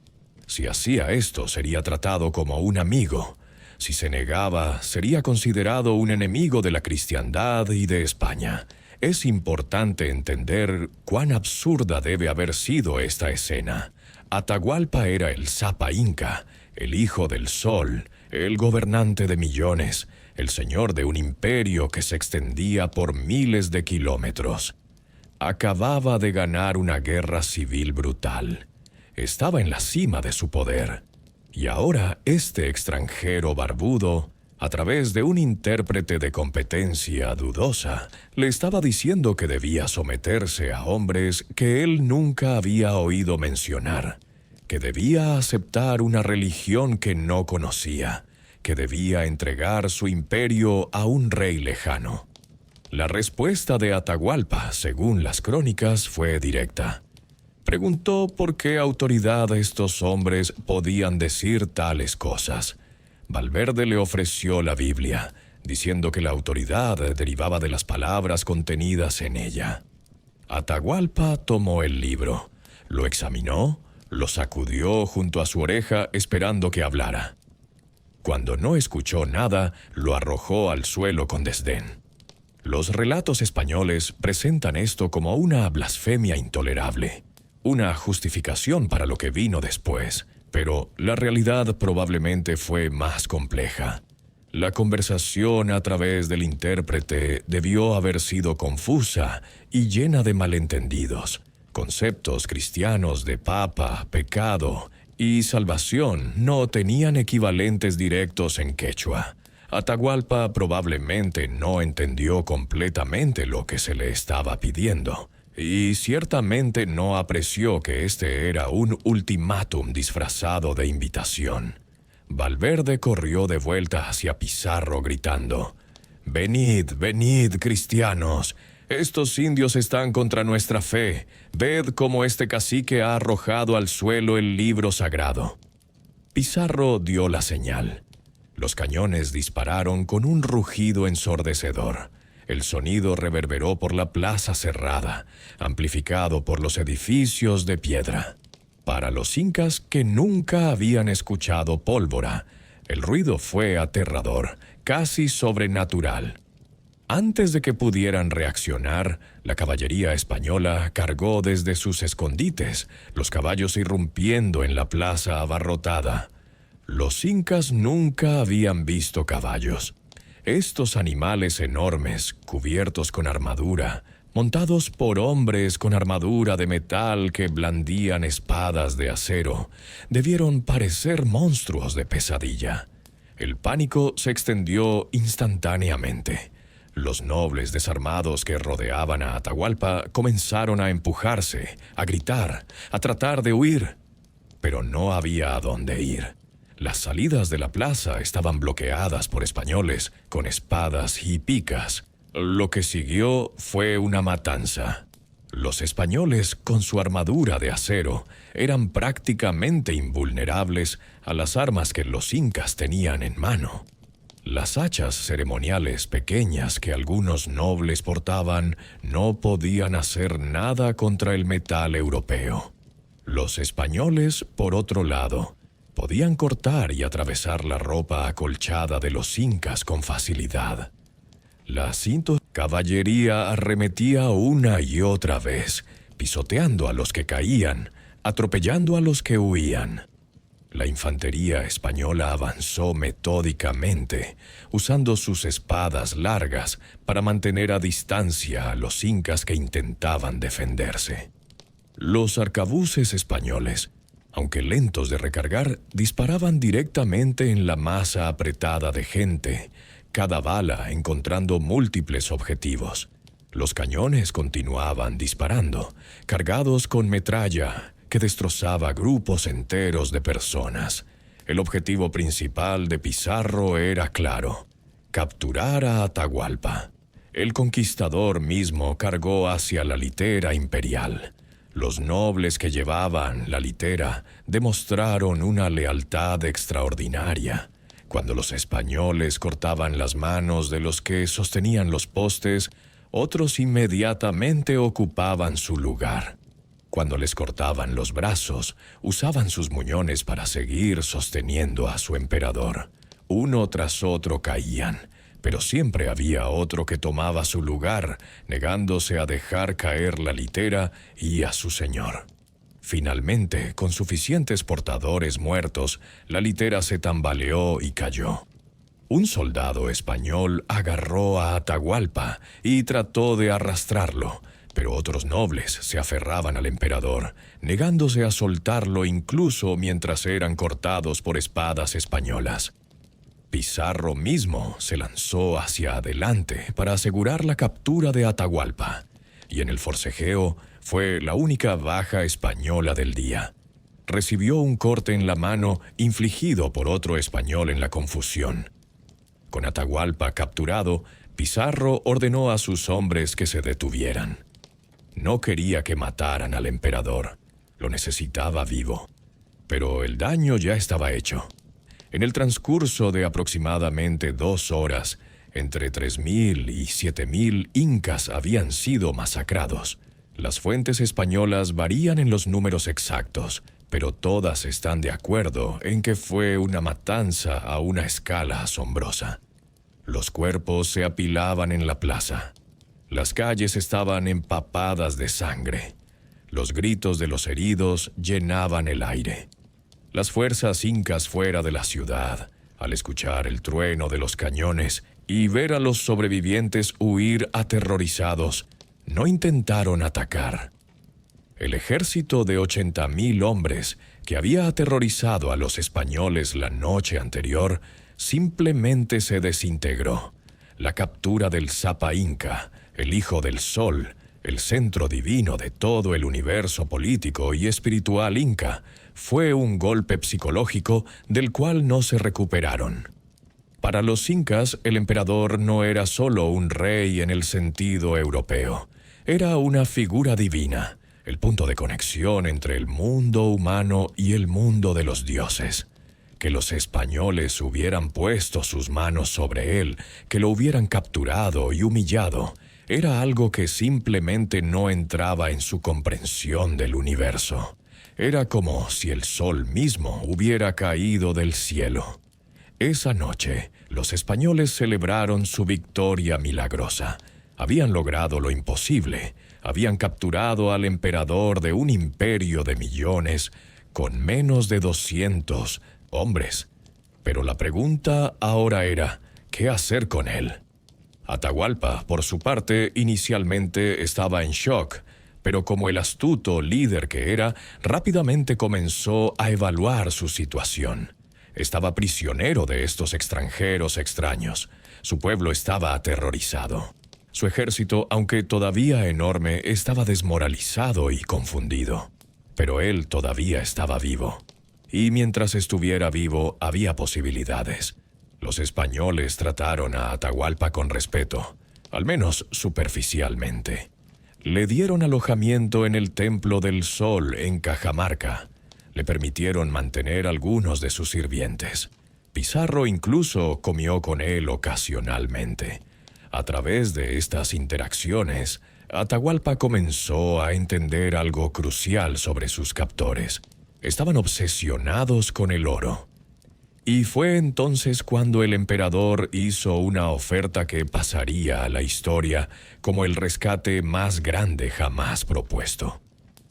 Speaker 1: Si hacía esto, sería tratado como un amigo. Si se negaba, sería considerado un enemigo de la cristiandad y de España. Es importante entender cuán absurda debe haber sido esta escena. Atahualpa era el Zapa Inca, el Hijo del Sol, el gobernante de millones, el señor de un imperio que se extendía por miles de kilómetros. Acababa de ganar una guerra civil brutal. Estaba en la cima de su poder. Y ahora este extranjero barbudo, a través de un intérprete de competencia dudosa, le estaba diciendo que debía someterse a hombres que él nunca había oído mencionar, que debía aceptar una religión que no conocía, que debía entregar su imperio a un rey lejano. La respuesta de Atahualpa, según las crónicas, fue directa. Preguntó por qué autoridad estos hombres podían decir tales cosas. Valverde le ofreció la Biblia, diciendo que la autoridad derivaba de las palabras contenidas en ella. Atahualpa tomó el libro, lo examinó, lo sacudió junto a su oreja esperando que hablara. Cuando no escuchó nada, lo arrojó al suelo con desdén. Los relatos españoles presentan esto como una blasfemia intolerable, una justificación para lo que vino después, pero la realidad probablemente fue más compleja. La conversación a través del intérprete debió haber sido confusa y llena de malentendidos. Conceptos cristianos de papa, pecado y salvación no tenían equivalentes directos en quechua. Atahualpa probablemente no entendió completamente lo que se le estaba pidiendo, y ciertamente no apreció que este era un ultimátum disfrazado de invitación. Valverde corrió de vuelta hacia Pizarro gritando: «Venid, venid, cristianos. Estos indios están contra nuestra fe. Ved cómo este cacique ha arrojado al suelo el libro sagrado». Pizarro dio la señal. Los cañones dispararon con un rugido ensordecedor. El sonido reverberó por la plaza cerrada, amplificado por los edificios de piedra. Para los incas que nunca habían escuchado pólvora, el ruido fue aterrador, casi sobrenatural. Antes de que pudieran reaccionar, la caballería española cargó desde sus escondites, los caballos irrumpiendo en la plaza abarrotada. Los incas nunca habían visto caballos. Estos animales enormes, cubiertos con armadura, montados por hombres con armadura de metal que blandían espadas de acero, debieron parecer monstruos de pesadilla. El pánico se extendió instantáneamente. Los nobles desarmados que rodeaban a Atahualpa comenzaron a empujarse, a gritar, a tratar de huir. Pero no había a dónde ir. Las salidas de la plaza estaban bloqueadas por españoles con espadas y picas. Lo que siguió fue una matanza. Los españoles, con su armadura de acero, eran prácticamente invulnerables a las armas que los incas tenían en mano. Las hachas ceremoniales pequeñas que algunos nobles portaban no podían hacer nada contra el metal europeo. Los españoles, por otro lado, podían cortar y atravesar la ropa acolchada de los incas con facilidad. La caballería arremetía una y otra vez, pisoteando a los que caían, atropellando a los que huían. La infantería española avanzó metódicamente, usando sus espadas largas para mantener a distancia a los incas que intentaban defenderse. Los arcabuces españoles, aunque lentos de recargar, disparaban directamente en la masa apretada de gente, cada bala encontrando múltiples objetivos. Los cañones continuaban disparando, cargados con metralla que destrozaba grupos enteros de personas. El objetivo principal de Pizarro era claro: capturar a Atahualpa. El conquistador mismo cargó hacia la litera imperial. Los nobles que llevaban la litera demostraron una lealtad extraordinaria. Cuando los españoles cortaban las manos de los que sostenían los postes, otros inmediatamente ocupaban su lugar. Cuando les cortaban los brazos, usaban sus muñones para seguir sosteniendo a su emperador. Uno tras otro caían, pero siempre había otro que tomaba su lugar, negándose a dejar caer la litera y a su señor. Finalmente, con suficientes portadores muertos, la litera se tambaleó y cayó. Un soldado español agarró a Atahualpa y trató de arrastrarlo, pero otros nobles se aferraban al emperador, negándose a soltarlo incluso mientras eran cortados por espadas españolas. Pizarro mismo se lanzó hacia adelante para asegurar la captura de Atahualpa, y en el forcejeo fue la única baja española del día. recibió un corte en la mano infligido por otro español en la confusión. Con Atahualpa capturado, Pizarro ordenó a sus hombres que se detuvieran. No quería que mataran al emperador. Lo necesitaba vivo. Pero el daño ya estaba hecho. En el transcurso de aproximadamente 2 horas, entre 3.000 y 7.000 incas habían sido masacrados. Las fuentes españolas varían en los números exactos, pero todas están de acuerdo en que fue una matanza a una escala asombrosa. Los cuerpos se apilaban en la plaza. Las calles estaban empapadas de sangre. Los gritos de los heridos llenaban el aire. Las fuerzas incas fuera de la ciudad, al escuchar el trueno de los cañones y ver a los sobrevivientes huir aterrorizados, no intentaron atacar. El ejército de 80.000 hombres que había aterrorizado a los españoles la noche anterior simplemente se desintegró. La captura del Zapa Inca, el Hijo del Sol, el centro divino de todo el universo político y espiritual inca, fue un golpe psicológico del cual no se recuperaron. Para los incas, el emperador no era solo un rey en el sentido europeo. Era una figura divina, el punto de conexión entre el mundo humano y el mundo de los dioses. Que los españoles hubieran puesto sus manos sobre él, que lo hubieran capturado y humillado, era algo que simplemente no entraba en su comprensión del universo. Era como si el sol mismo hubiera caído del cielo. Esa noche, los españoles celebraron su victoria milagrosa. Habían logrado lo imposible. Habían capturado al emperador de un imperio de millones con menos de 200 hombres. Pero la pregunta ahora era, ¿qué hacer con él? Atahualpa, por su parte, inicialmente estaba en shock, pero como el astuto líder que era, rápidamente comenzó a evaluar su situación. Estaba prisionero de estos extranjeros extraños. Su pueblo estaba aterrorizado. Su ejército, aunque todavía enorme, estaba desmoralizado y confundido. Pero él todavía estaba vivo. Y mientras estuviera vivo, había posibilidades. Los españoles trataron a Atahualpa con respeto, al menos superficialmente. Le dieron alojamiento en el Templo del Sol en Cajamarca. Le permitieron mantener algunos de sus sirvientes. Pizarro incluso comió con él ocasionalmente. A través de estas interacciones, Atahualpa comenzó a entender algo crucial sobre sus captores. Estaban obsesionados con el oro. Y fue entonces cuando el emperador hizo una oferta que pasaría a la historia como el rescate más grande jamás propuesto.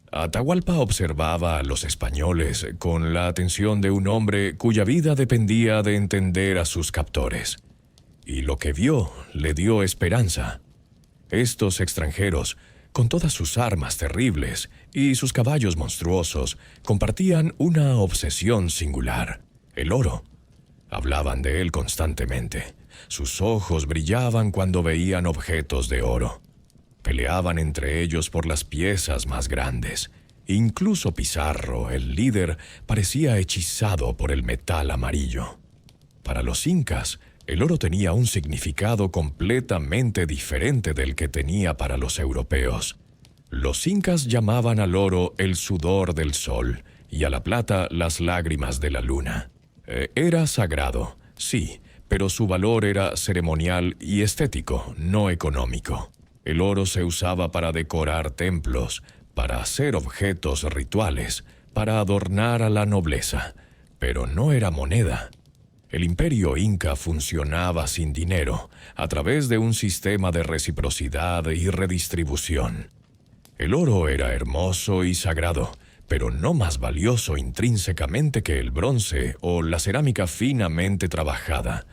Speaker 1: Atahualpa observaba a los españoles con la atención de un hombre cuya vida dependía de entender a sus captores. Y lo que vio le dio esperanza. Estos extranjeros, con todas sus armas terribles y sus caballos monstruosos, compartían una obsesión singular: el oro. Hablaban de él constantemente. Sus ojos brillaban cuando veían objetos de oro. Peleaban entre ellos por las piezas más grandes. Incluso Pizarro, el líder, parecía hechizado por el metal amarillo. Para los incas, el oro tenía un significado completamente diferente del que tenía para los europeos. Los incas llamaban al oro el sudor del sol y a la plata las lágrimas de la luna. Era sagrado, sí, pero su valor era ceremonial y estético, no económico. El oro se usaba para decorar templos, para hacer objetos rituales, para adornar a la nobleza, pero no era moneda. El imperio inca funcionaba sin dinero, a través de un sistema de reciprocidad y redistribución. El oro era hermoso y sagrado, pero no más valioso intrínsecamente que el bronce o la cerámica finamente trabajada.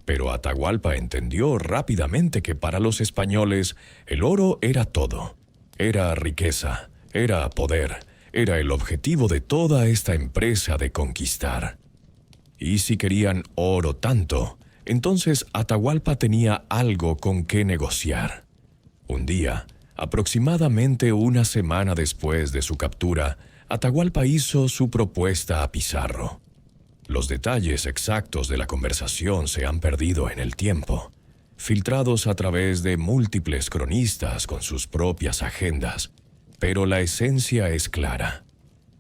Speaker 1: Pero Atahualpa entendió rápidamente que para los españoles el oro era todo. Era riqueza, era poder, era el objetivo de toda esta empresa de conquistar. Y si querían oro tanto, entonces Atahualpa tenía algo con qué negociar. Un día, aproximadamente una semana después de su captura, Atahualpa hizo su propuesta a Pizarro. Los detalles exactos de la conversación se han perdido en el tiempo, filtrados a través de múltiples cronistas con sus propias agendas, pero la esencia es clara.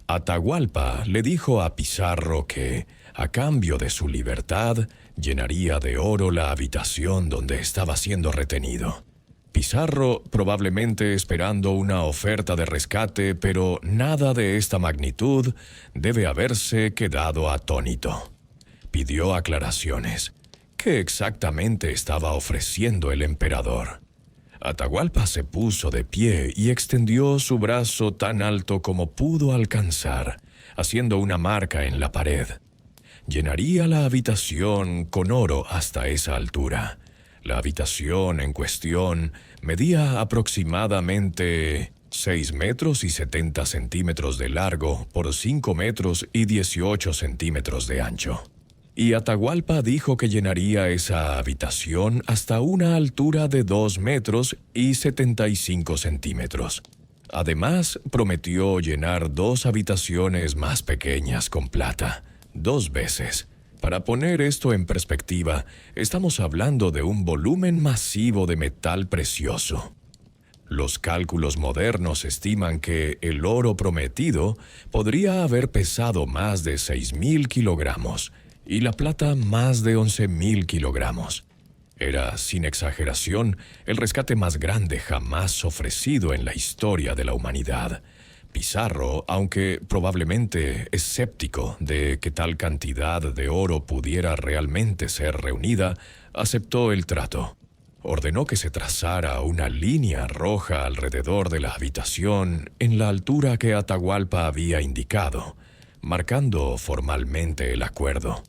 Speaker 1: Atahualpa le dijo a Pizarro que, a cambio de su libertad, llenaría de oro la habitación donde estaba siendo retenido. Pizarro, probablemente esperando una oferta de rescate, pero nada de esta magnitud, debe haberse quedado atónito. Pidió aclaraciones. ¿Qué exactamente estaba ofreciendo el emperador? Atahualpa se puso de pie y extendió su brazo tan alto como pudo alcanzar, haciendo una marca en la pared. Llenaría la habitación con oro hasta esa altura. La habitación en cuestión medía aproximadamente 6 metros y 70 centímetros de largo por 5 metros y 18 centímetros de ancho. Y Atahualpa dijo que llenaría esa habitación hasta una altura de 2 metros y 75 centímetros. Además, prometió llenar 2 habitaciones más pequeñas con plata, 2 veces. Para poner esto en perspectiva, estamos hablando de un volumen masivo de metal precioso. Los cálculos modernos estiman que el oro prometido podría haber pesado más de 6.000 kilogramos y la plata más de 11.000 kilogramos. Era, sin exageración, el rescate más grande jamás ofrecido en la historia de la humanidad. Pizarro, aunque probablemente escéptico de que tal cantidad de oro pudiera realmente ser reunida, aceptó el trato. Ordenó que se trazara una línea roja alrededor de la habitación en la altura que Atahualpa había indicado, marcando formalmente el acuerdo.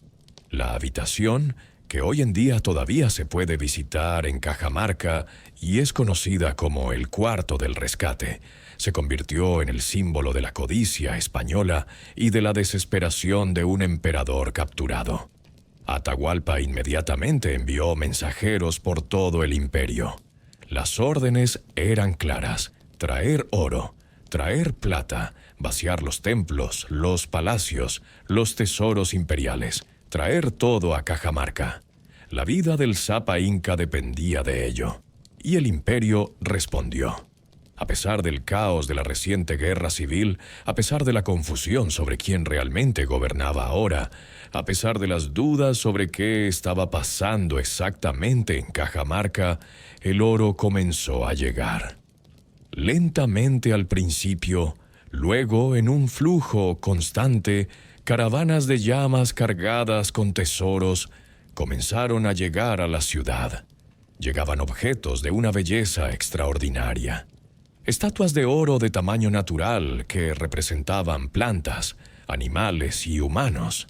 Speaker 1: La habitación, que hoy en día todavía se puede visitar en Cajamarca y es conocida como el Cuarto del Rescate, se convirtió en el símbolo de la codicia española y de la desesperación de un emperador capturado. Atahualpa inmediatamente envió mensajeros por todo el imperio. Las órdenes eran claras: traer oro, traer plata, vaciar los templos, los palacios, los tesoros imperiales, traer todo a Cajamarca. La vida del Zapa Inca dependía de ello, y el imperio respondió. A pesar del caos de la reciente guerra civil, a pesar de la confusión sobre quién realmente gobernaba ahora, a pesar de las dudas sobre qué estaba pasando exactamente en Cajamarca, el oro comenzó a llegar. Lentamente al principio, luego en un flujo constante, caravanas de llamas cargadas con tesoros comenzaron a llegar a la ciudad. Llegaban objetos de una belleza extraordinaria. Estatuas de oro de tamaño natural que representaban plantas, animales y humanos.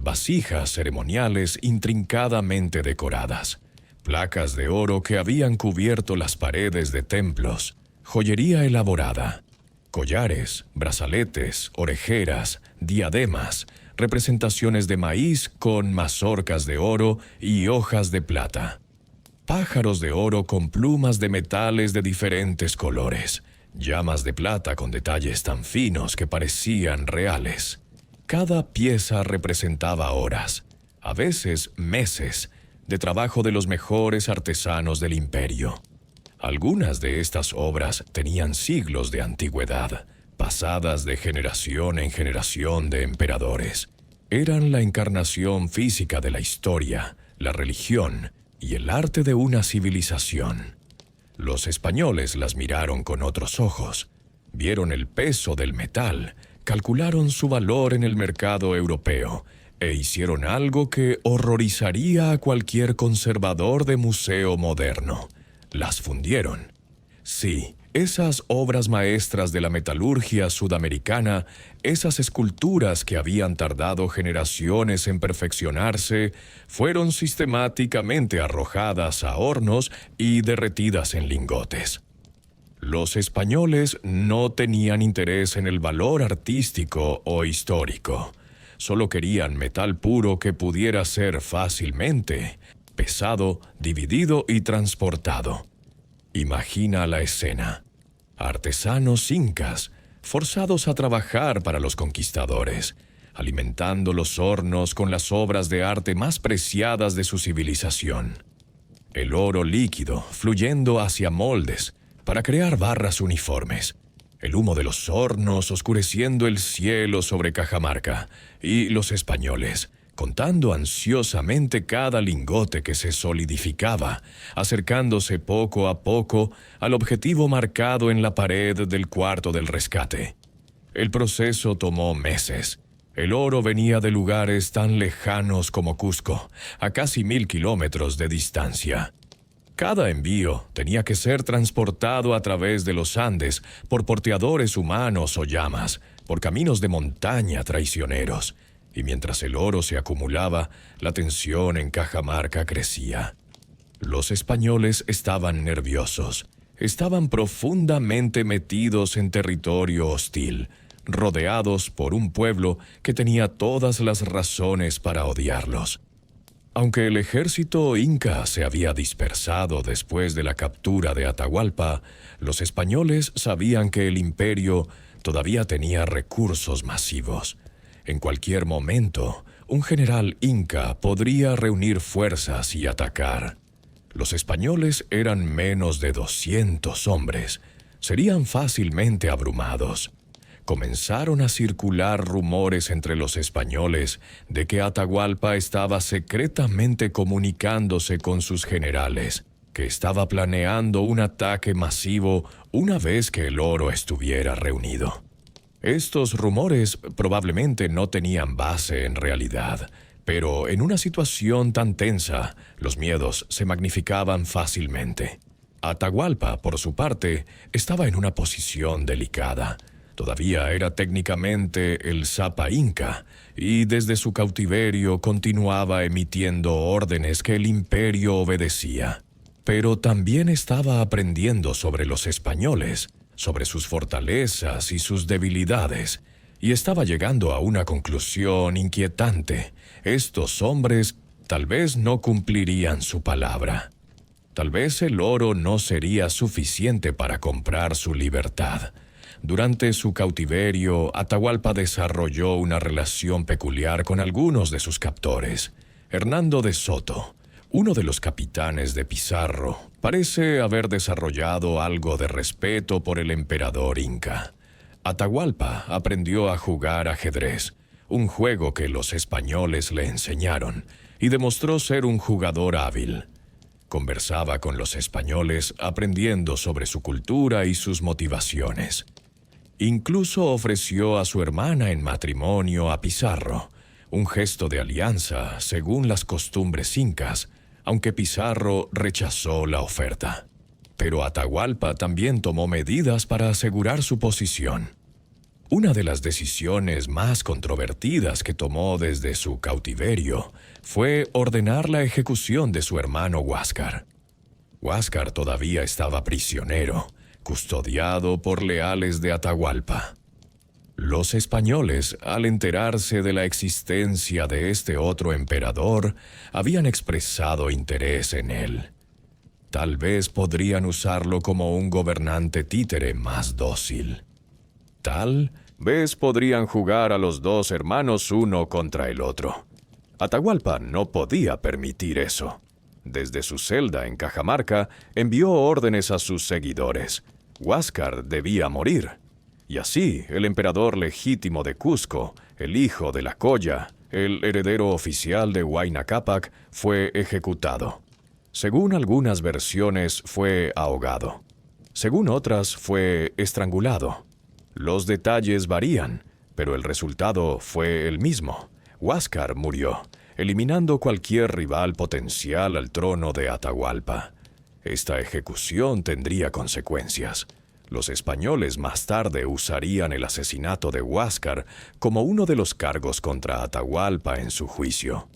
Speaker 1: Vasijas ceremoniales intrincadamente decoradas. Placas de oro que habían cubierto las paredes de templos. Joyería elaborada. Collares, brazaletes, orejeras, diademas, representaciones de maíz con mazorcas de oro y hojas de plata. Pájaros de oro con plumas de metales de diferentes colores, llamas de plata con detalles tan finos que parecían reales. Cada pieza representaba horas, a veces meses, de trabajo de los mejores artesanos del imperio. Algunas de estas obras tenían siglos de antigüedad, pasadas de generación en generación de emperadores. Eran la encarnación física de la historia, la religión y el arte de una civilización. Los españoles las miraron con otros ojos, vieron el peso del metal, calcularon su valor en el mercado europeo e hicieron algo que horrorizaría a cualquier conservador de museo moderno. Las fundieron. Sí, esas obras maestras de la metalurgia sudamericana, esas esculturas que habían tardado generaciones en perfeccionarse, fueron sistemáticamente arrojadas a hornos y derretidas en lingotes. Los españoles no tenían interés en el valor artístico o histórico. Solo querían metal puro que pudiera ser fácilmente pesado, dividido y transportado. Imagina la escena. Artesanos incas forzados a trabajar para los conquistadores, alimentando los hornos con las obras de arte más preciadas de su civilización. El oro líquido fluyendo hacia moldes para crear barras uniformes. El humo de los hornos oscureciendo el cielo sobre Cajamarca, y los españoles contando ansiosamente cada lingote que se solidificaba, acercándose poco a poco al objetivo marcado en la pared del cuarto del rescate. El proceso tomó meses. El oro venía de lugares tan lejanos como Cusco, a casi 1000 kilómetros de distancia. Cada envío tenía que ser transportado a través de los Andes por porteadores humanos o llamas, por caminos de montaña traicioneros. Y mientras el oro se acumulaba, la tensión en Cajamarca crecía. Los españoles estaban nerviosos. Estaban profundamente metidos en territorio hostil, rodeados por un pueblo que tenía todas las razones para odiarlos. Aunque el ejército inca se había dispersado después de la captura de Atahualpa, los españoles sabían que el imperio todavía tenía recursos masivos. En cualquier momento, un general inca podría reunir fuerzas y atacar. Los españoles eran menos de 200 hombres. Serían fácilmente abrumados. Comenzaron a circular rumores entre los españoles de que Atahualpa estaba secretamente comunicándose con sus generales, que estaba planeando un ataque masivo una vez que el oro estuviera reunido. Estos rumores probablemente no tenían base en realidad, pero en una situación tan tensa, los miedos se magnificaban fácilmente. Atahualpa, por su parte, estaba en una posición delicada. Todavía era técnicamente el Sapa Inca, y desde su cautiverio continuaba emitiendo órdenes que el imperio obedecía. Pero también estaba aprendiendo sobre los españoles, sobre sus fortalezas y sus debilidades, y estaba llegando a una conclusión inquietante. Estos hombres tal vez no cumplirían su palabra. Tal vez el oro no sería suficiente para comprar su libertad. Durante su cautiverio, Atahualpa desarrolló una relación peculiar con algunos de sus captores. Hernando de Soto, uno de los capitanes de Pizarro, parece haber desarrollado algo de respeto por el emperador inca. Atahualpa aprendió a jugar ajedrez, un juego que los españoles le enseñaron, y demostró ser un jugador hábil. Conversaba con los españoles aprendiendo sobre su cultura y sus motivaciones. Incluso ofreció a su hermana en matrimonio a Pizarro, un gesto de alianza según las costumbres incas, aunque Pizarro rechazó la oferta. Pero Atahualpa también tomó medidas para asegurar su posición. Una de las decisiones más controvertidas que tomó desde su cautiverio fue ordenar la ejecución de su hermano Huáscar. Huáscar todavía estaba prisionero, custodiado por leales de Atahualpa. Los españoles, al enterarse de la existencia de este otro emperador, habían expresado interés en él. Tal vez podrían usarlo como un gobernante títere más dócil. Tal vez podrían jugar a los dos hermanos uno contra el otro. Atahualpa no podía permitir eso. Desde su celda en Cajamarca envió órdenes a sus seguidores. Huáscar debía morir. Y así, el emperador legítimo de Cusco, el hijo de la Colla, el heredero oficial de Huayna Cápac, fue ejecutado. Según algunas versiones, fue ahogado. Según otras, fue estrangulado. Los detalles varían, pero el resultado fue el mismo. Huáscar murió, eliminando cualquier rival potencial al trono de Atahualpa. Esta ejecución tendría consecuencias. Los españoles más tarde usarían el asesinato de Huáscar como uno de los cargos contra Atahualpa en su juicio.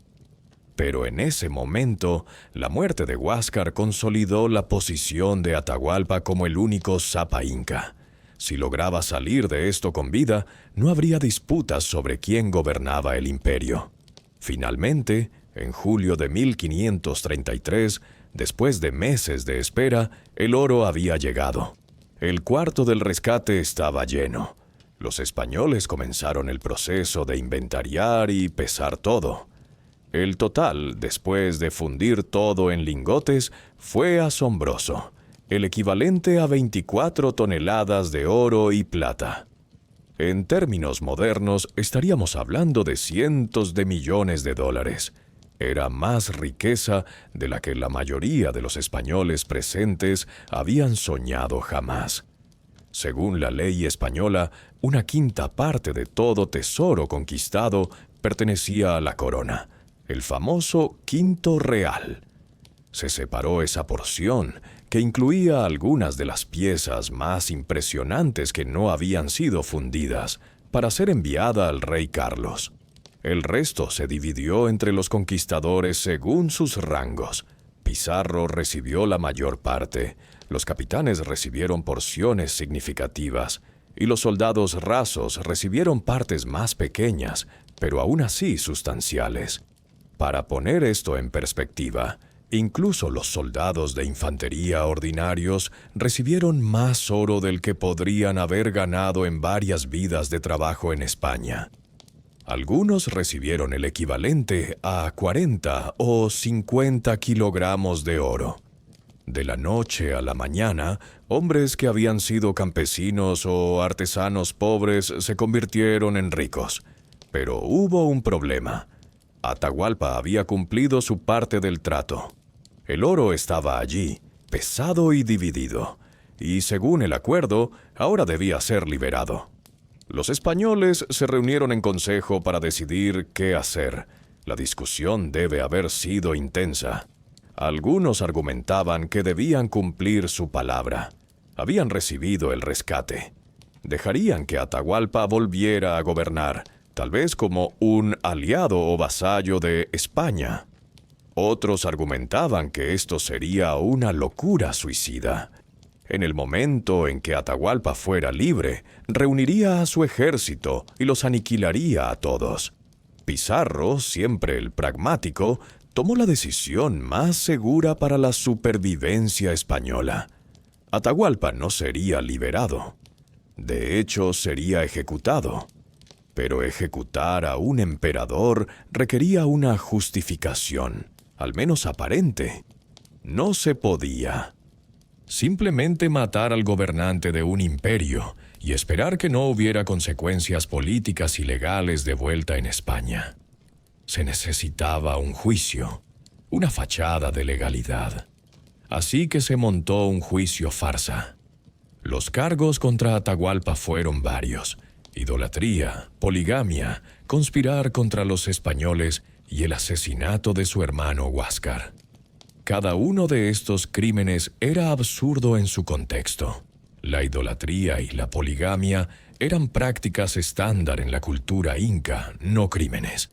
Speaker 1: Pero en ese momento, la muerte de Huáscar consolidó la posición de Atahualpa como el único Sapa Inca. Si lograba salir de esto con vida, no habría disputas sobre quién gobernaba el imperio. Finalmente, en julio de 1533, después de meses de espera, el oro había llegado. El cuarto del rescate estaba lleno. Los españoles comenzaron el proceso de inventariar y pesar todo. El total, después de fundir todo en lingotes, fue asombroso, el equivalente a 24 toneladas de oro y plata. En términos modernos, estaríamos hablando de cientos de millones de dólares. Era más riqueza de la que la mayoría de los españoles presentes habían soñado jamás. Según la ley española, una quinta parte de todo tesoro conquistado pertenecía a la corona, el famoso quinto real. Se separó esa porción, que incluía algunas de las piezas más impresionantes que no habían sido fundidas, para ser enviada al rey Carlos. El resto se dividió entre los conquistadores según sus rangos. Pizarro recibió la mayor parte, los capitanes recibieron porciones significativas, y los soldados rasos recibieron partes más pequeñas, pero aún así sustanciales. Para poner esto en perspectiva, incluso los soldados de infantería ordinarios recibieron más oro del que podrían haber ganado en varias vidas de trabajo en España. Algunos recibieron el equivalente a 40 o 50 kilogramos de oro. De la noche a la mañana, hombres que habían sido campesinos o artesanos pobres se convirtieron en ricos. Pero hubo un problema. Atahualpa había cumplido su parte del trato. El oro estaba allí, pesado y dividido, y según el acuerdo, ahora debía ser liberado. Los españoles se reunieron en consejo para decidir qué hacer. La discusión debe haber sido intensa. Algunos argumentaban que debían cumplir su palabra. Habían recibido el rescate. Dejarían que Atahualpa volviera a gobernar, tal vez como un aliado o vasallo de España. Otros argumentaban que esto sería una locura suicida. En el momento en que Atahualpa fuera libre, reuniría a su ejército y los aniquilaría a todos. Pizarro, siempre el pragmático, tomó la decisión más segura para la supervivencia española. Atahualpa no sería liberado. De hecho, sería ejecutado. Pero ejecutar a un emperador requería una justificación, al menos aparente. No se podía simplemente matar al gobernante de un imperio y esperar que no hubiera consecuencias políticas y legales de vuelta en España. Se necesitaba un juicio, una fachada de legalidad. Así que se montó un juicio farsa. Los cargos contra Atahualpa fueron varios: idolatría, poligamia, conspirar contra los españoles y el asesinato de su hermano Huáscar. Cada uno de estos crímenes era absurdo en su contexto. La idolatría y la poligamia eran prácticas estándar en la cultura inca, no crímenes.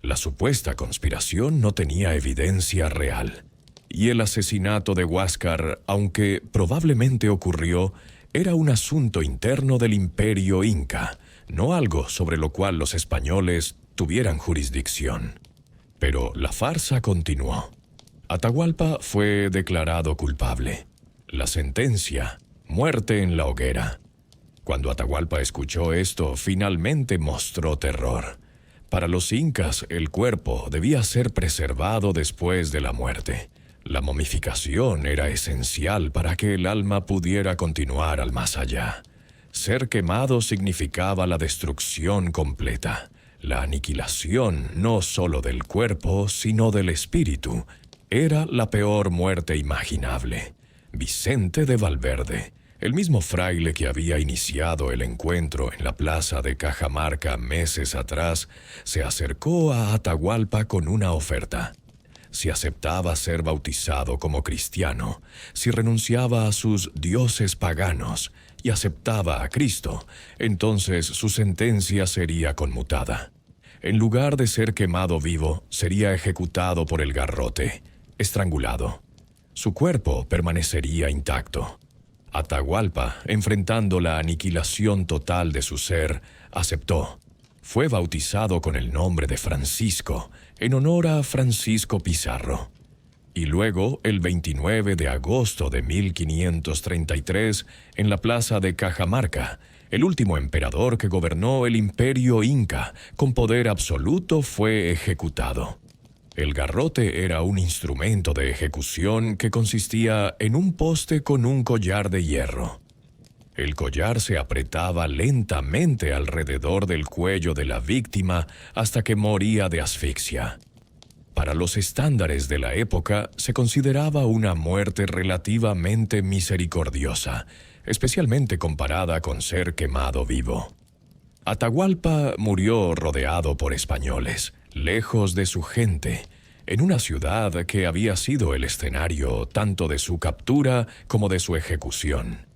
Speaker 1: La supuesta conspiración no tenía evidencia real. Y el asesinato de Huáscar, aunque probablemente ocurrió, era un asunto interno del imperio inca, no algo sobre lo cual los españoles tuvieran jurisdicción. Pero la farsa continuó. Atahualpa fue declarado culpable. La sentencia: muerte en la hoguera. Cuando Atahualpa escuchó esto, finalmente mostró terror. Para los incas, el cuerpo debía ser preservado después de la muerte. La momificación era esencial para que el alma pudiera continuar al más allá. Ser quemado significaba la destrucción completa, la aniquilación no solo del cuerpo, sino del espíritu. Era la peor muerte imaginable. Vicente de Valverde, el mismo fraile que había iniciado el encuentro en la plaza de Cajamarca meses atrás, se acercó a Atahualpa con una oferta. Si aceptaba ser bautizado como cristiano, si renunciaba a sus dioses paganos y aceptaba a Cristo, entonces su sentencia sería conmutada. En lugar de ser quemado vivo, sería ejecutado por el garrote, estrangulado. Su cuerpo permanecería intacto. Atahualpa, enfrentando la aniquilación total de su ser, aceptó. Fue bautizado con el nombre de Francisco, en honor a Francisco Pizarro. Y luego, el 29 de agosto de 1533, en la plaza de Cajamarca, El último emperador que gobernó el imperio inca con poder absoluto fue ejecutado. El garrote era un instrumento de ejecución que consistía en un poste con un collar de hierro. El collar se apretaba lentamente alrededor del cuello de la víctima hasta que moría de asfixia. Para los estándares de la época, se consideraba una muerte relativamente misericordiosa, especialmente comparada con ser quemado vivo. Atahualpa murió rodeado por españoles, lejos de su gente, en una ciudad que había sido el escenario tanto de su captura como de su ejecución.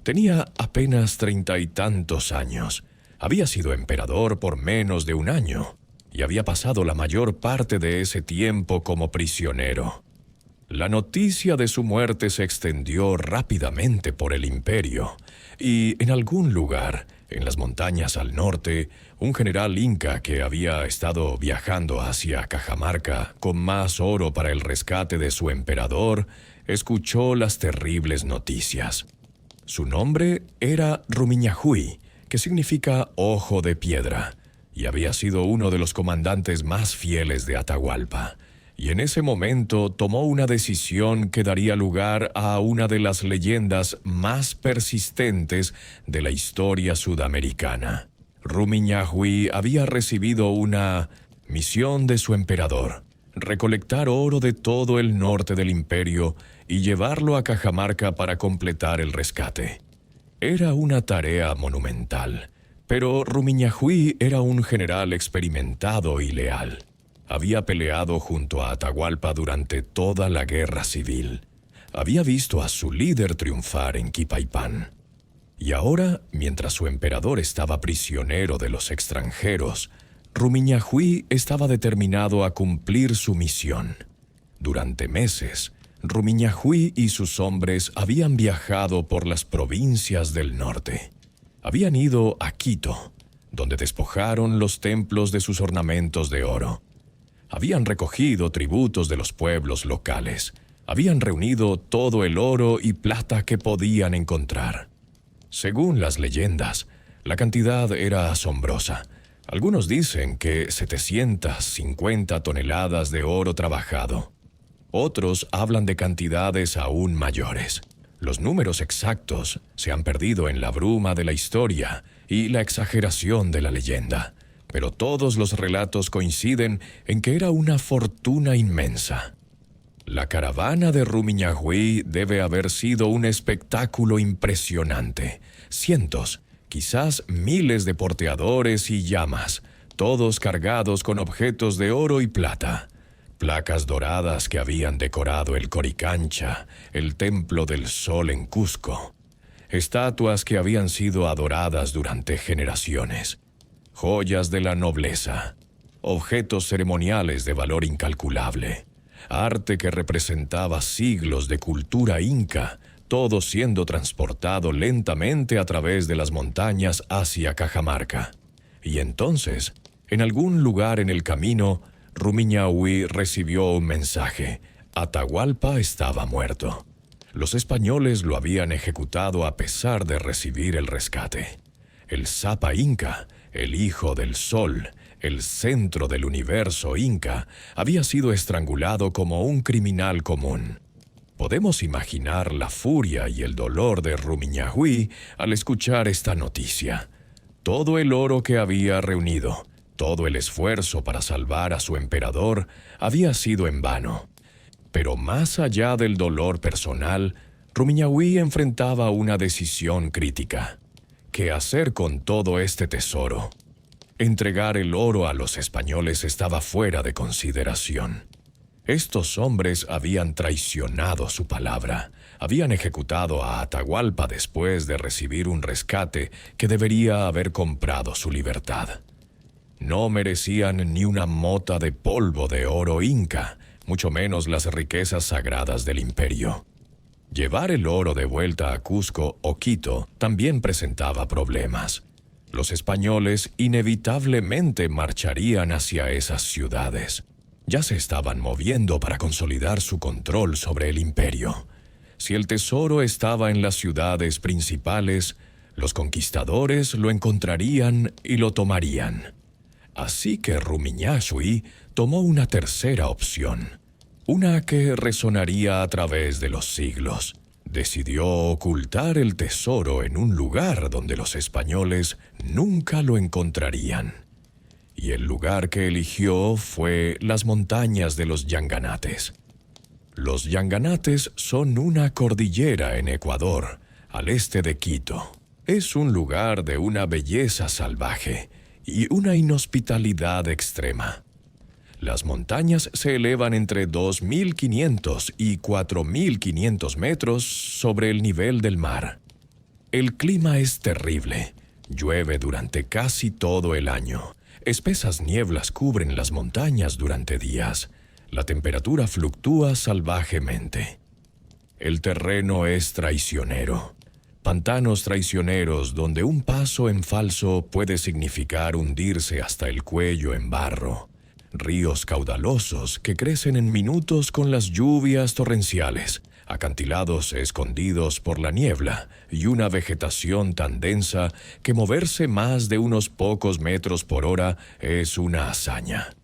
Speaker 1: Tenía apenas 30 y tantos años. Había sido emperador por menos de un año y había pasado la mayor parte de ese tiempo como prisionero. La noticia de su muerte se extendió rápidamente por el imperio y en algún lugar, en las montañas al norte, un general inca que había estado viajando hacia Cajamarca con más oro para el rescate de su emperador, escuchó las terribles noticias. Su nombre era Rumiñahui, que significa ojo de piedra, y había sido uno de los comandantes más fieles de Atahualpa. Y en ese momento tomó una decisión que daría lugar a una de las leyendas más persistentes de la historia sudamericana. Rumiñahui había recibido una misión de su emperador: recolectar oro de todo el norte del imperio y llevarlo a Cajamarca para completar el rescate. Era una tarea monumental, pero Rumiñahui era un general experimentado y leal. Había peleado junto a Atahualpa durante toda la guerra civil. Había visto a su líder triunfar en Quipaipán. Y ahora, mientras su emperador estaba prisionero de los extranjeros, Rumiñahui estaba determinado a cumplir su misión. Durante meses, Rumiñahui y sus hombres habían viajado por las provincias del norte. Habían ido a Quito, donde despojaron los templos de sus ornamentos de oro. Habían recogido tributos de los pueblos locales. Habían reunido todo el oro y plata que podían encontrar. Según las leyendas, la cantidad era asombrosa. Algunos dicen que 750 toneladas de oro trabajado. Otros hablan de cantidades aún mayores. Los números exactos se han perdido en la bruma de la historia y la exageración de la leyenda, pero todos los relatos coinciden en que era una fortuna inmensa. La caravana de Rumiñahui debe haber sido un espectáculo impresionante. Cientos, quizás miles de porteadores y llamas, todos cargados con objetos de oro y plata. Placas doradas que habían decorado el Coricancha, el Templo del Sol en Cusco. Estatuas que habían sido adoradas durante generaciones. Joyas de la nobleza. Objetos ceremoniales de valor incalculable. Arte que representaba siglos de cultura inca, todo siendo transportado lentamente a través de las montañas hacia Cajamarca. Y entonces, en algún lugar en el camino, Rumiñahui recibió un mensaje: Atahualpa estaba muerto. Los españoles lo habían ejecutado a pesar de recibir el rescate. El Zapa Inca, el hijo del sol, el centro del universo inca, había sido estrangulado como un criminal común. Podemos imaginar la furia y el dolor de Rumiñahui al escuchar esta noticia. Todo el oro que había reunido, todo el esfuerzo para salvar a su emperador, había sido en vano. Pero más allá del dolor personal, Rumiñahui enfrentaba una decisión crítica. ¿Qué hacer con todo este tesoro? Entregar el oro a los españoles estaba fuera de consideración. Estos hombres habían traicionado su palabra. Habían ejecutado a Atahualpa después de recibir un rescate que debería haber comprado su libertad. No merecían ni una mota de polvo de oro inca, mucho menos las riquezas sagradas del imperio. Llevar el oro de vuelta a Cusco o Quito también presentaba problemas. Los españoles inevitablemente marcharían hacia esas ciudades. Ya se estaban moviendo para consolidar su control sobre el imperio. Si el tesoro estaba en las ciudades principales, Los conquistadores lo encontrarían y lo tomarían. Así que Rumiñahui tomó una tercera opción, una que resonaría a través de los siglos. Decidió ocultar el tesoro en un lugar donde los españoles nunca lo encontrarían. Y el lugar que eligió fue las montañas de los Yanganates. Los Yanganates son una cordillera en Ecuador, al este de Quito. Es un lugar de una belleza salvaje y una inhospitalidad extrema. Las montañas se elevan entre 2.500 y 4.500 metros sobre el nivel del mar. El clima es terrible. Llueve durante casi todo el año. Espesas nieblas cubren las montañas durante días. La temperatura fluctúa salvajemente. El terreno es traicionero. Pantanos traicioneros donde un paso en falso puede significar hundirse hasta el cuello en barro. Ríos caudalosos que crecen en minutos con las lluvias torrenciales. Acantilados escondidos por la niebla y una vegetación tan densa que moverse más de unos pocos metros por hora es una hazaña.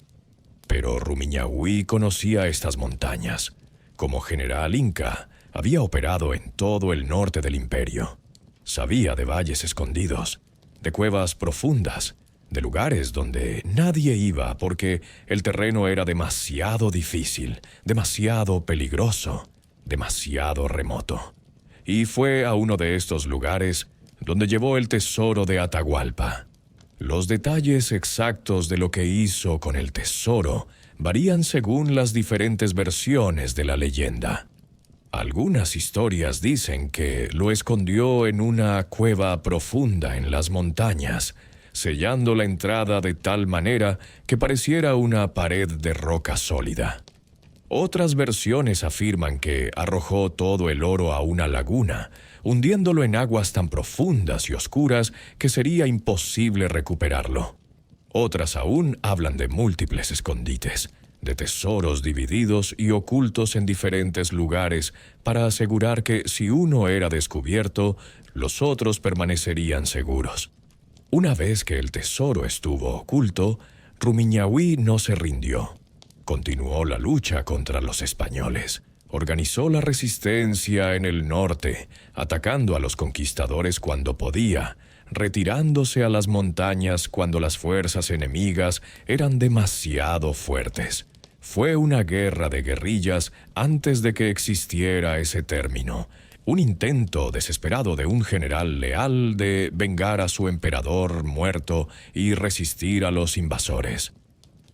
Speaker 1: Pero Rumiñahui conocía estas montañas. Como general inca, había operado en todo el norte del imperio. Sabía de valles escondidos, de cuevas profundas, de lugares donde nadie iba porque el terreno era demasiado difícil, demasiado peligroso, demasiado remoto. Y fue a uno de estos lugares donde llevó el tesoro de Atahualpa. Los detalles exactos de lo que hizo con el tesoro varían según las diferentes versiones de la leyenda. Algunas historias dicen que lo escondió en una cueva profunda en las montañas, sellando la entrada de tal manera que pareciera una pared de roca sólida. Otras versiones afirman que arrojó todo el oro a una laguna, hundiéndolo en aguas tan profundas y oscuras que sería imposible recuperarlo. Otras aún hablan de múltiples escondites, de tesoros divididos y ocultos en diferentes lugares para asegurar que si uno era descubierto, los otros permanecerían seguros. Una vez que el tesoro estuvo oculto, Rumiñahui no se rindió. Continuó la lucha contra los españoles. Organizó la resistencia en el norte, atacando a los conquistadores cuando podía, retirándose a las montañas cuando las fuerzas enemigas eran demasiado fuertes. Fue una guerra de guerrillas antes de que existiera ese término, un intento desesperado de un general leal de vengar a su emperador muerto y resistir a los invasores.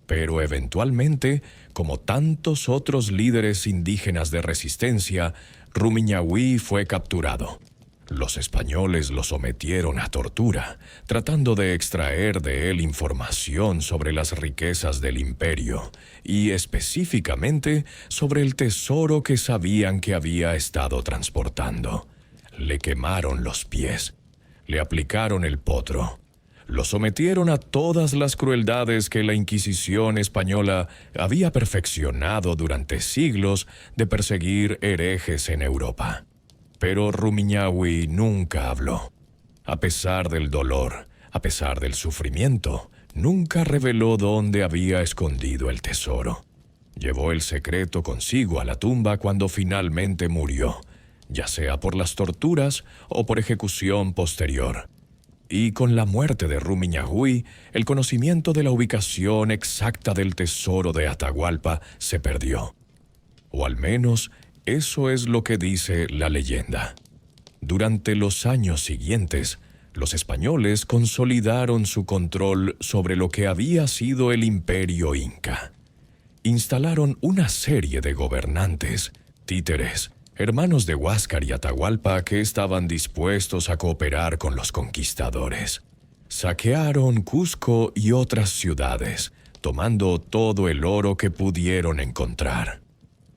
Speaker 1: Pero eventualmente, como tantos otros líderes indígenas de resistencia, Rumiñahui fue capturado. Los españoles lo sometieron a tortura, tratando de extraer de él información sobre las riquezas del imperio y específicamente sobre el tesoro que sabían que había estado transportando. Le quemaron los pies, le aplicaron el potro, lo sometieron a todas las crueldades que la Inquisición española había perfeccionado durante siglos de perseguir herejes en Europa. Pero Rumiñahui nunca habló. A pesar del dolor, a pesar del sufrimiento, nunca reveló dónde había escondido el tesoro. Llevó el secreto consigo a la tumba cuando finalmente murió, ya sea por las torturas o por ejecución posterior. Y con la muerte de Rumiñahui, el conocimiento de la ubicación exacta del tesoro de Atahualpa se perdió. O al menos, eso es lo que dice la leyenda. Durante los años siguientes, los españoles consolidaron su control sobre lo que había sido el imperio inca. Instalaron una serie de gobernantes, títeres, hermanos de Huáscar y Atahualpa que estaban dispuestos a cooperar con los conquistadores. Saquearon Cusco y otras ciudades, tomando todo el oro que pudieron encontrar.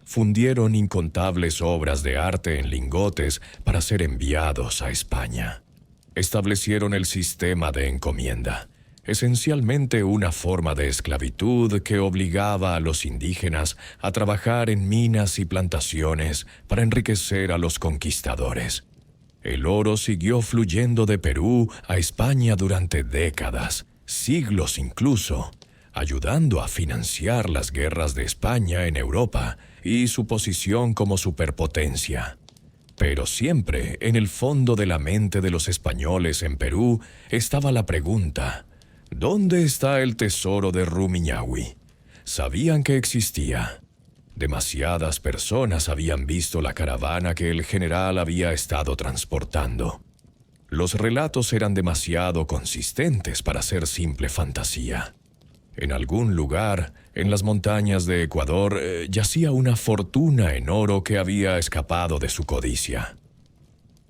Speaker 1: Fundieron incontables obras de arte en lingotes para ser enviados a España. Establecieron el sistema de encomienda, esencialmente una forma de esclavitud que obligaba a los indígenas a trabajar en minas y plantaciones para enriquecer a los conquistadores. El oro siguió fluyendo de Perú a España durante décadas, siglos incluso, ayudando a financiar las guerras de España en Europa y su posición como superpotencia. Pero siempre, en el fondo de la mente de los españoles en Perú, estaba la pregunta: ¿dónde está el tesoro de Rumiñahui? Sabían que existía. Demasiadas personas habían visto la caravana que el general había estado transportando. Los relatos eran demasiado consistentes para ser simple fantasía. En algún lugar, en las montañas de Ecuador, yacía una fortuna en oro que había escapado de su codicia.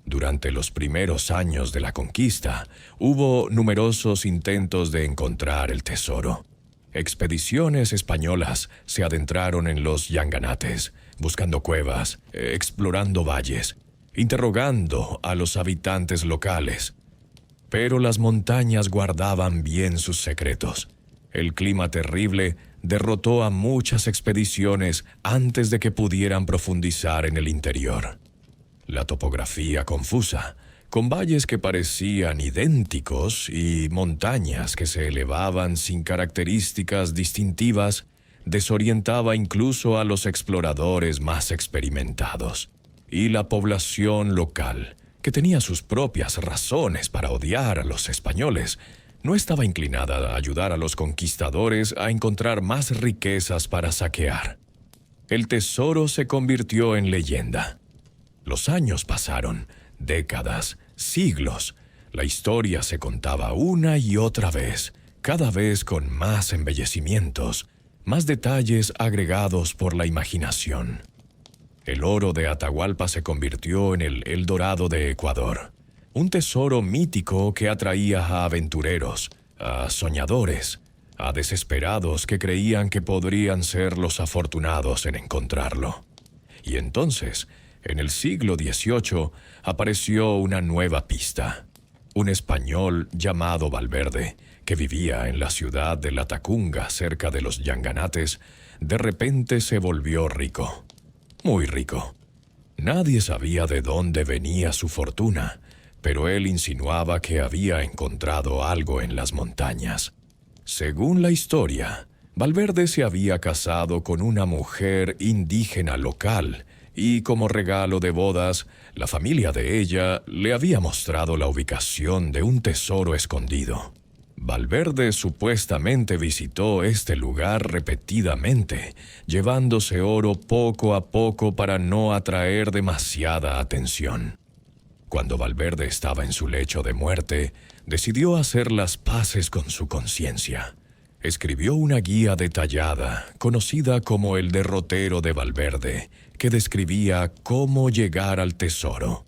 Speaker 1: Durante los primeros años de la conquista, hubo numerosos intentos de encontrar el tesoro. Expediciones españolas se adentraron en los Yanganates, buscando cuevas, explorando valles, interrogando a los habitantes locales. Pero las montañas guardaban bien sus secretos. El clima terrible derrotó a muchas expediciones antes de que pudieran profundizar en el interior. La topografía confusa, con valles que parecían idénticos y montañas que se elevaban sin características distintivas, desorientaba incluso a los exploradores más experimentados. Y la población local, que tenía sus propias razones para odiar a los españoles, no estaba inclinada a ayudar a los conquistadores a encontrar más riquezas para saquear. El tesoro se convirtió en leyenda. Los años pasaron, décadas, siglos. La historia se contaba una y otra vez, cada vez con más embellecimientos, más detalles agregados por la imaginación. El oro de Atahualpa se convirtió en el El Dorado de Ecuador, un tesoro mítico que atraía a aventureros, a soñadores, a desesperados que creían que podrían ser los afortunados en encontrarlo. Y entonces, en el siglo XVIII, apareció una nueva pista. Un español llamado Valverde, que vivía en la ciudad de Latacunga, cerca de los Yanganates, de repente se volvió rico. Muy rico. Nadie sabía de dónde venía su fortuna, pero él insinuaba que había encontrado algo en las montañas. Según la historia, Valverde se había casado con una mujer indígena local y, como regalo de bodas, la familia de ella le había mostrado la ubicación de un tesoro escondido. Valverde supuestamente visitó este lugar repetidamente, llevándose oro poco a poco para no atraer demasiada atención. Cuando Valverde estaba en su lecho de muerte, decidió hacer las paces con su conciencia. Escribió una guía detallada, conocida como el Derrotero de Valverde, que describía cómo llegar al tesoro.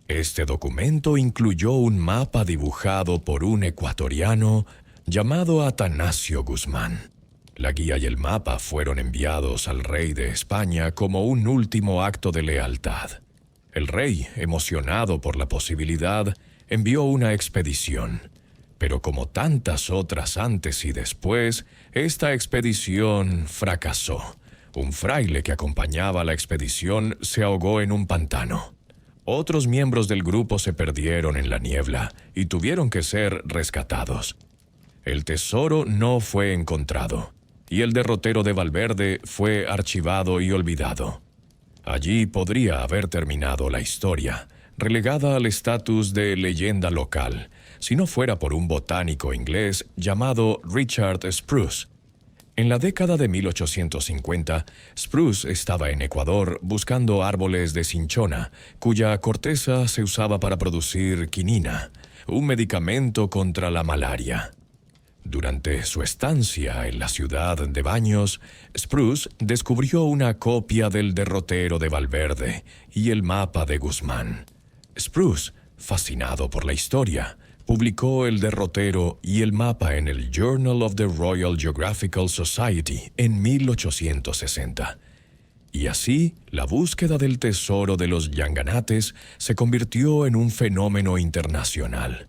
Speaker 1: Este documento incluyó un mapa dibujado por un ecuatoriano llamado Atanasio Guzmán. La guía y el mapa fueron enviados al rey de España como un último acto de lealtad. El rey, emocionado por la posibilidad, envió una expedición. Pero como tantas otras antes y después, esta expedición fracasó. Un fraile que acompañaba a la expedición se ahogó en un pantano. Otros miembros del grupo se perdieron en la niebla y tuvieron que ser rescatados. El tesoro no fue encontrado, y el derrotero de Valverde fue archivado y olvidado. Allí podría haber terminado la historia, relegada al estatus de leyenda local, si no fuera por un botánico inglés llamado Richard Spruce. En la década de 1850, Spruce estaba en Ecuador buscando árboles de cinchona, cuya corteza se usaba para producir quinina, un medicamento contra la malaria. Durante su estancia en la ciudad de Baños, Spruce descubrió una copia del Derrotero de Valverde y el mapa de Guzmán. Spruce, fascinado por la historia, publicó el derrotero y el mapa en el Journal of the Royal Geographical Society en 1860. Y así, la búsqueda del tesoro de los Yanganates se convirtió en un fenómeno internacional.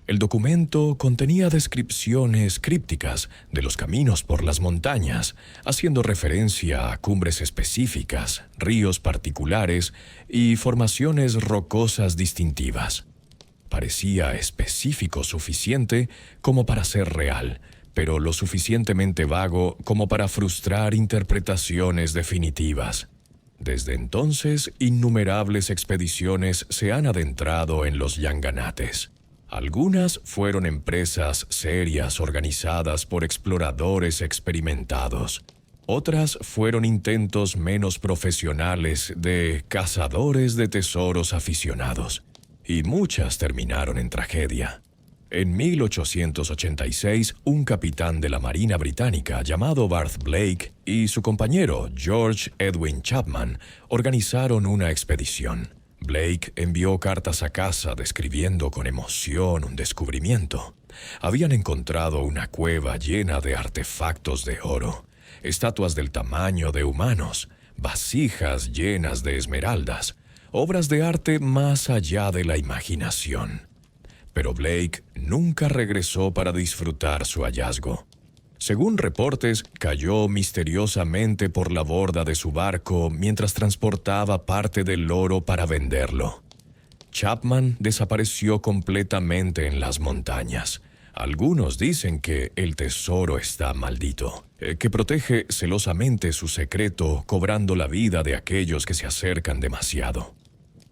Speaker 1: El documento contenía descripciones crípticas de los caminos por las montañas, haciendo referencia a cumbres específicas, ríos particulares y formaciones rocosas distintivas. Parecía específico suficiente como para ser real, pero lo suficientemente vago como para frustrar interpretaciones definitivas. Desde entonces, innumerables expediciones se han adentrado en los Yanganates. Algunas fueron empresas serias organizadas por exploradores experimentados. Otras fueron intentos menos profesionales de cazadores de tesoros aficionados. Y muchas terminaron en tragedia. En 1886, un capitán de la Marina Británica llamado Barth Blake y su compañero George Edwin Chapman organizaron una expedición. Blake envió cartas a casa describiendo con emoción un descubrimiento. Habían encontrado una cueva llena de artefactos de oro, estatuas del tamaño de humanos, vasijas llenas de esmeraldas, obras de arte más allá de la imaginación. Pero Blake nunca regresó para disfrutar su hallazgo. Según reportes, cayó misteriosamente por la borda de su barco mientras transportaba parte del oro para venderlo. Chapman desapareció completamente en las montañas. Algunos dicen que el tesoro está maldito, que protege celosamente su secreto, cobrando la vida de aquellos que se acercan demasiado.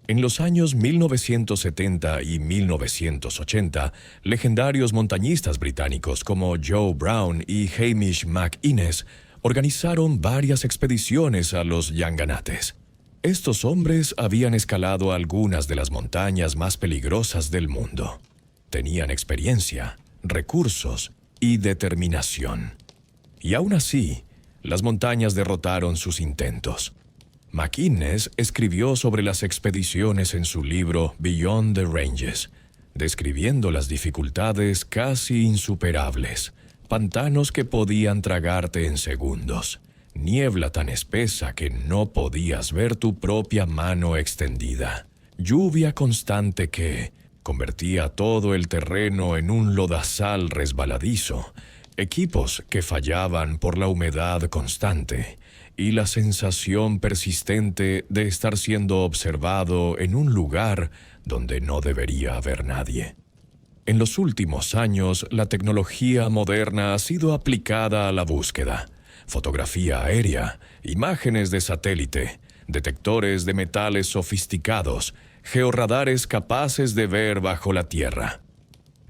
Speaker 1: En los años 1970 y 1980, legendarios montañistas británicos como Joe Brown y Hamish McInnes organizaron varias expediciones a los Yanganates. Estos hombres habían escalado algunas de las montañas más peligrosas del mundo. Tenían experiencia, recursos y determinación. Y aún así, las montañas derrotaron sus intentos. McInnes escribió sobre las expediciones en su libro Beyond the Ranges, describiendo las dificultades casi insuperables, pantanos que podían tragarte en segundos, niebla tan espesa que no podías ver tu propia mano extendida, lluvia constante que convertía todo el terreno en un lodazal resbaladizo, equipos que fallaban por la humedad constante, y la sensación persistente de estar siendo observado en un lugar donde no debería haber nadie. En los últimos años, la tecnología moderna ha sido aplicada a la búsqueda. Fotografía aérea, imágenes de satélite, detectores de metales sofisticados, georradares capaces de ver bajo la tierra.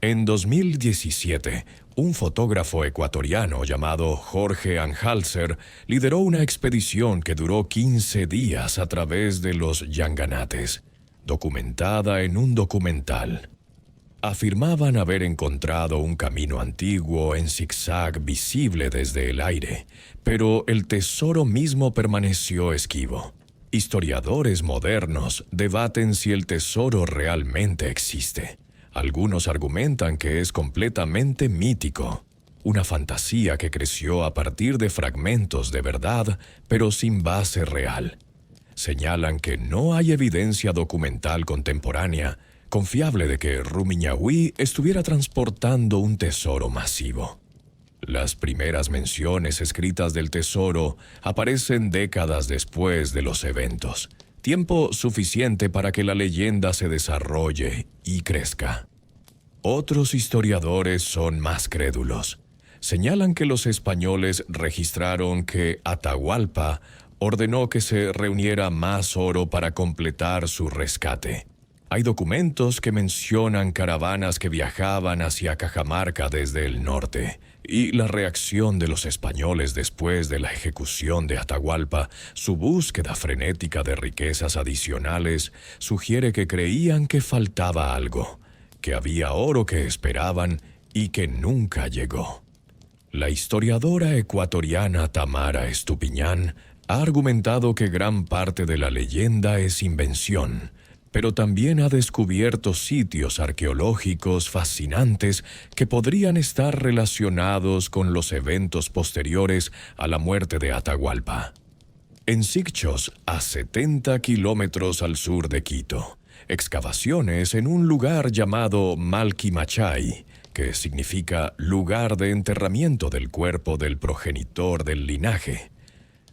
Speaker 1: En 2017, un fotógrafo ecuatoriano llamado Jorge Anhalser lideró una expedición que duró 15 días a través de los Yanganates, documentada en un documental. Afirmaban haber encontrado un camino antiguo en zigzag visible desde el aire, pero el tesoro mismo permaneció esquivo. Historiadores modernos debaten si el tesoro realmente existe. Algunos argumentan que es completamente mítico, una fantasía que creció a partir de fragmentos de verdad, pero sin base real. Señalan que no hay evidencia documental contemporánea confiable de que Rumiñahui estuviera transportando un tesoro masivo. Las primeras menciones escritas del tesoro aparecen décadas después de los eventos, tiempo suficiente para que la leyenda se desarrolle y crezca. Otros historiadores son más crédulos. Señalan que los españoles registraron que Atahualpa ordenó que se reuniera más oro para completar su rescate. Hay documentos que mencionan caravanas que viajaban hacia Cajamarca desde el norte, y la reacción de los españoles después de la ejecución de Atahualpa, su búsqueda frenética de riquezas adicionales, sugiere que creían que faltaba algo, que había oro que esperaban y que nunca llegó. La historiadora ecuatoriana Tamara Estupiñán ha argumentado que gran parte de la leyenda es invención, pero también ha descubierto sitios arqueológicos fascinantes que podrían estar relacionados con los eventos posteriores a la muerte de Atahualpa. En Sicchos, a 70 kilómetros al sur de Quito, excavaciones en un lugar llamado Malquimachay, que significa lugar de enterramiento del cuerpo del progenitor del linaje,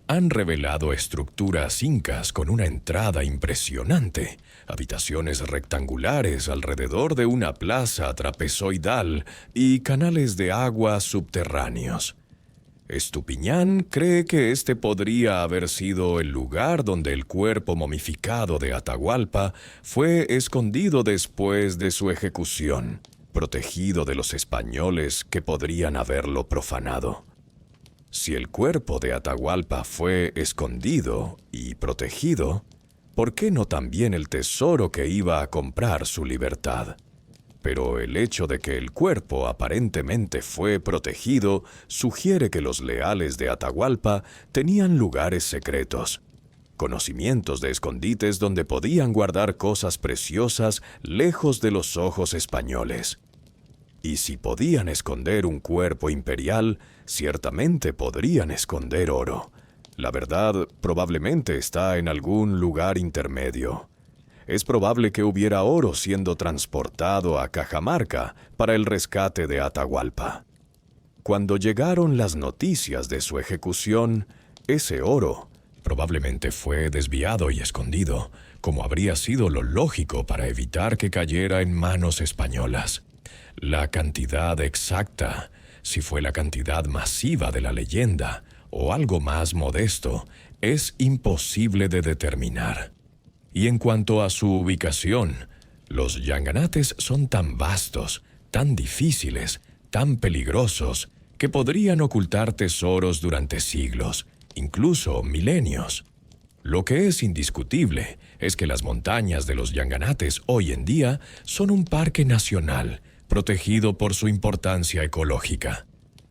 Speaker 1: han revelado estructuras incas con una entrada impresionante, habitaciones rectangulares alrededor de una plaza trapezoidal y canales de agua subterráneos. Estupiñán cree que este podría haber sido el lugar donde el cuerpo momificado de Atahualpa fue escondido después de su ejecución, protegido de los españoles que podrían haberlo profanado. Si el cuerpo de Atahualpa fue escondido y protegido, ¿por qué no también el tesoro que iba a comprar su libertad? Pero el hecho de que el cuerpo aparentemente fue protegido sugiere que los leales de Atahualpa tenían lugares secretos, conocimientos de escondites donde podían guardar cosas preciosas lejos de los ojos españoles. Y si podían esconder un cuerpo imperial, ciertamente podrían esconder oro. La verdad probablemente está en algún lugar intermedio. Es probable que hubiera oro siendo transportado a Cajamarca para el rescate de Atahualpa. Cuando llegaron las noticias de su ejecución, ese oro probablemente fue desviado y escondido, como habría sido lo lógico para evitar que cayera en manos españolas. La cantidad exacta, si fue la cantidad masiva de la leyenda o algo más modesto, es imposible de determinar. Y en cuanto a su ubicación, los Yanganates son tan vastos, tan difíciles, tan peligrosos, que podrían ocultar tesoros durante siglos, incluso milenios. Lo que es indiscutible es que las montañas de los Yanganates hoy en día son un parque nacional, protegido por su importancia ecológica.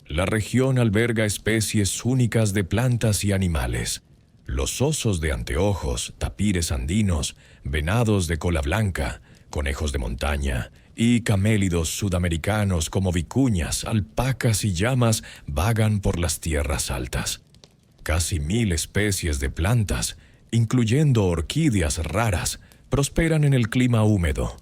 Speaker 1: La región alberga especies únicas de plantas y animales. Los osos de anteojos, tapires andinos, venados de cola blanca, conejos de montaña y camélidos sudamericanos como vicuñas, alpacas y llamas vagan por las tierras altas. Casi 1000 especies de plantas, incluyendo orquídeas raras, prosperan en el clima húmedo.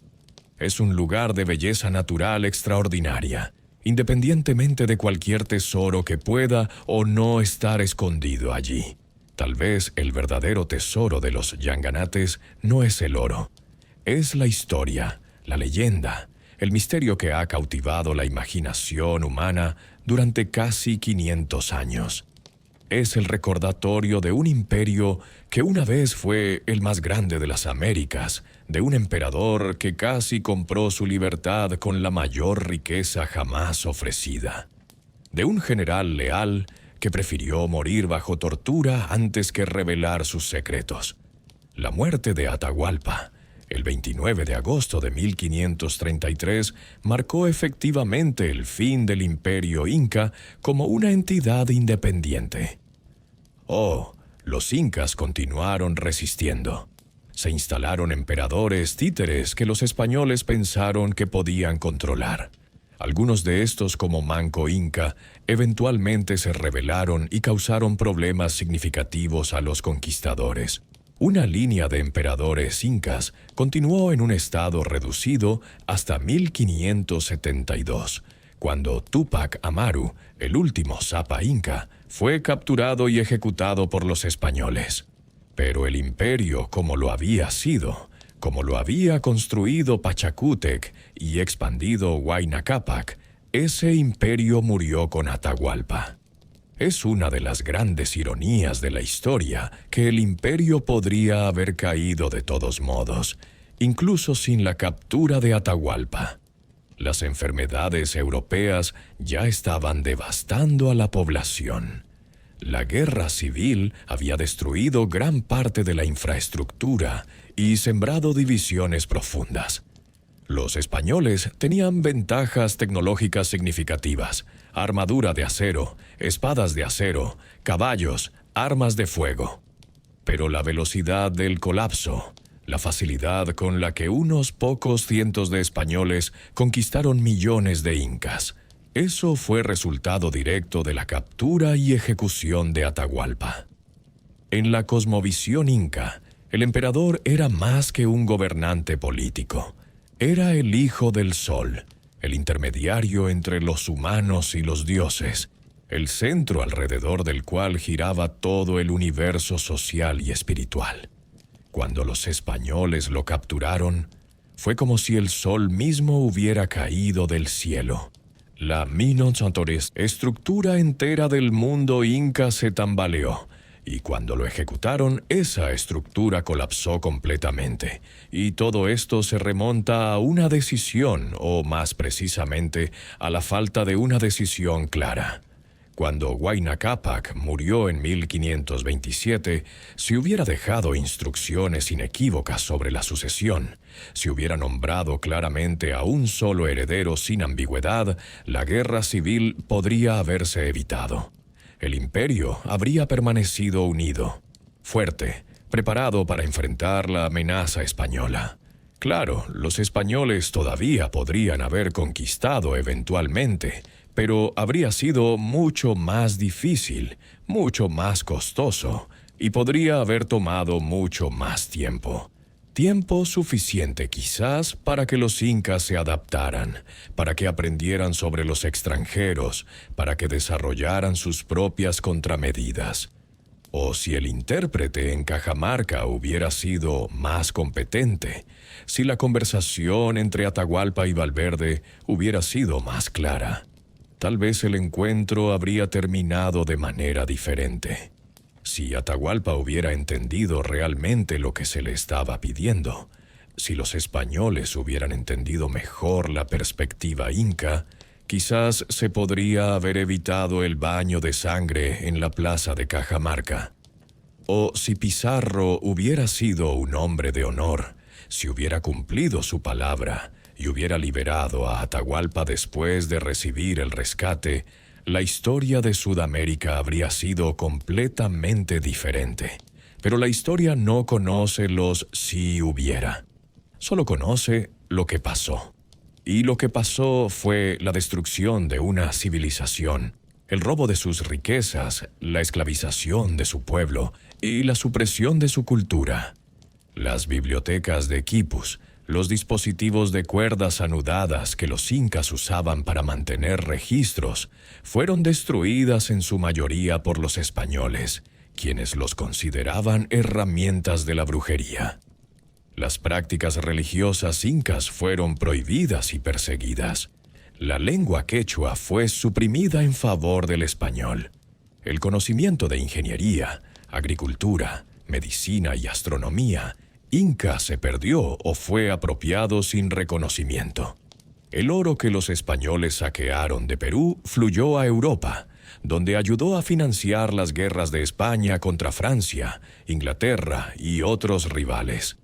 Speaker 1: Es un lugar de belleza natural extraordinaria, independientemente de cualquier tesoro que pueda o no estar escondido allí. Tal vez el verdadero tesoro de los Yanganates no es el oro, es la historia, la leyenda, el misterio que ha cautivado la imaginación humana durante casi 500 años. Es el recordatorio de un imperio que una vez fue el más grande de las Américas, de un emperador que casi compró su libertad con la mayor riqueza jamás ofrecida, de un general leal que prefirió morir bajo tortura antes que revelar sus secretos. La muerte de Atahualpa, el 29 de agosto de 1533, marcó efectivamente el fin del imperio inca como una entidad independiente. Oh, los incas continuaron resistiendo. Se instalaron emperadores títeres que los españoles pensaron que podían controlar. Algunos de estos, como Manco Inca, eventualmente se rebelaron y causaron problemas significativos a los conquistadores. Una línea de emperadores incas continuó en un estado reducido hasta 1572, cuando Túpac Amaru, el último Sapa inca, fue capturado y ejecutado por los españoles. Pero el imperio, como lo había sido, como lo había construido Pachacútec y expandido Huayna Cápac, ese imperio murió con Atahualpa. Es una de las grandes ironías de la historia que el imperio podría haber caído de todos modos, incluso sin la captura de Atahualpa. Las enfermedades europeas ya estaban devastando a la población. La guerra civil había destruido gran parte de la infraestructura y sembrado divisiones profundas. Los españoles tenían ventajas tecnológicas significativas: armadura de acero, espadas de acero, caballos, armas de fuego. Pero la velocidad del colapso, la facilidad con la que unos pocos cientos de españoles conquistaron millones de incas, eso fue resultado directo de la captura y ejecución de Atahualpa. En la cosmovisión inca, El emperador era más que un gobernante político. Era el hijo del sol, el intermediario entre los humanos y los dioses, el centro alrededor del cual giraba todo el universo social y espiritual. Cuando los españoles lo capturaron, fue como si el sol mismo hubiera caído del cielo. La Minotaurés, estructura entera del mundo inca, se tambaleó, y cuando lo ejecutaron, esa estructura colapsó completamente. Y todo esto se remonta a una decisión, o más precisamente, a la falta de una decisión clara. Cuando Huayna Cápac murió en 1527, si hubiera dejado instrucciones inequívocas sobre la sucesión, si hubiera nombrado claramente a un solo heredero sin ambigüedad, la guerra civil podría haberse evitado. El imperio habría permanecido unido, fuerte, preparado para enfrentar la amenaza española. Claro, los españoles todavía podrían haber conquistado eventualmente, pero habría sido mucho más difícil, mucho más costoso, y podría haber tomado mucho más tiempo. Tiempo suficiente quizás para que los incas se adaptaran, para que aprendieran sobre los extranjeros, para que desarrollaran sus propias contramedidas. O si el intérprete en Cajamarca hubiera sido más competente, si la conversación entre Atahualpa y Valverde hubiera sido más clara. Tal vez el encuentro habría terminado de manera diferente. Si Atahualpa hubiera entendido realmente lo que se le estaba pidiendo, si los españoles hubieran entendido mejor la perspectiva inca, quizás se podría haber evitado el baño de sangre en la plaza de Cajamarca. O si Pizarro hubiera sido un hombre de honor, si hubiera cumplido su palabra y hubiera liberado a Atahualpa después de recibir el rescate, la historia de Sudamérica habría sido completamente diferente. Pero la historia no conoce los si hubiera. Solo conoce lo que pasó. Y lo que pasó fue la destrucción de una civilización, el robo de sus riquezas, la esclavización de su pueblo y la supresión de su cultura. Las bibliotecas de quipus, los dispositivos de cuerdas anudadas que los incas usaban para mantener registros, fueron destruidas en su mayoría por los españoles, quienes los consideraban herramientas de la brujería. Las prácticas religiosas incas fueron prohibidas y perseguidas. La lengua quechua fue suprimida en favor del español. El conocimiento de ingeniería, agricultura, medicina y astronomía inca se perdió o fue apropiado sin reconocimiento. El oro que los españoles saquearon de Perú fluyó a Europa, donde ayudó a financiar las guerras de España contra Francia, Inglaterra y otros rivales.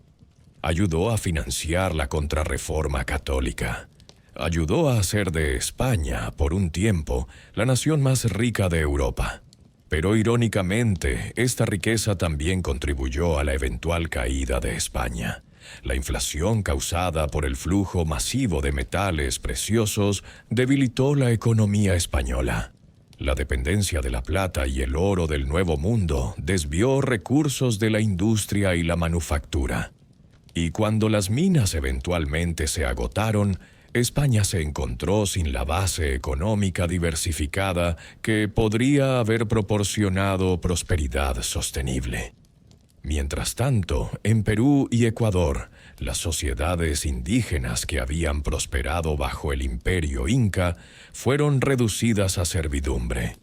Speaker 1: Ayudó a financiar la Contrarreforma católica. Ayudó a hacer de España, por un tiempo, la nación más rica de Europa. Pero irónicamente, esta riqueza también contribuyó a la eventual caída de España. La inflación causada por el flujo masivo de metales preciosos debilitó la economía española. La dependencia de la plata y el oro del Nuevo Mundo desvió recursos de la industria y la manufactura. Y cuando las minas eventualmente se agotaron, España se encontró sin la base económica diversificada que podría haber proporcionado prosperidad sostenible. Mientras tanto, en Perú y Ecuador, las sociedades indígenas que habían prosperado bajo el imperio inca fueron reducidas a servidumbre.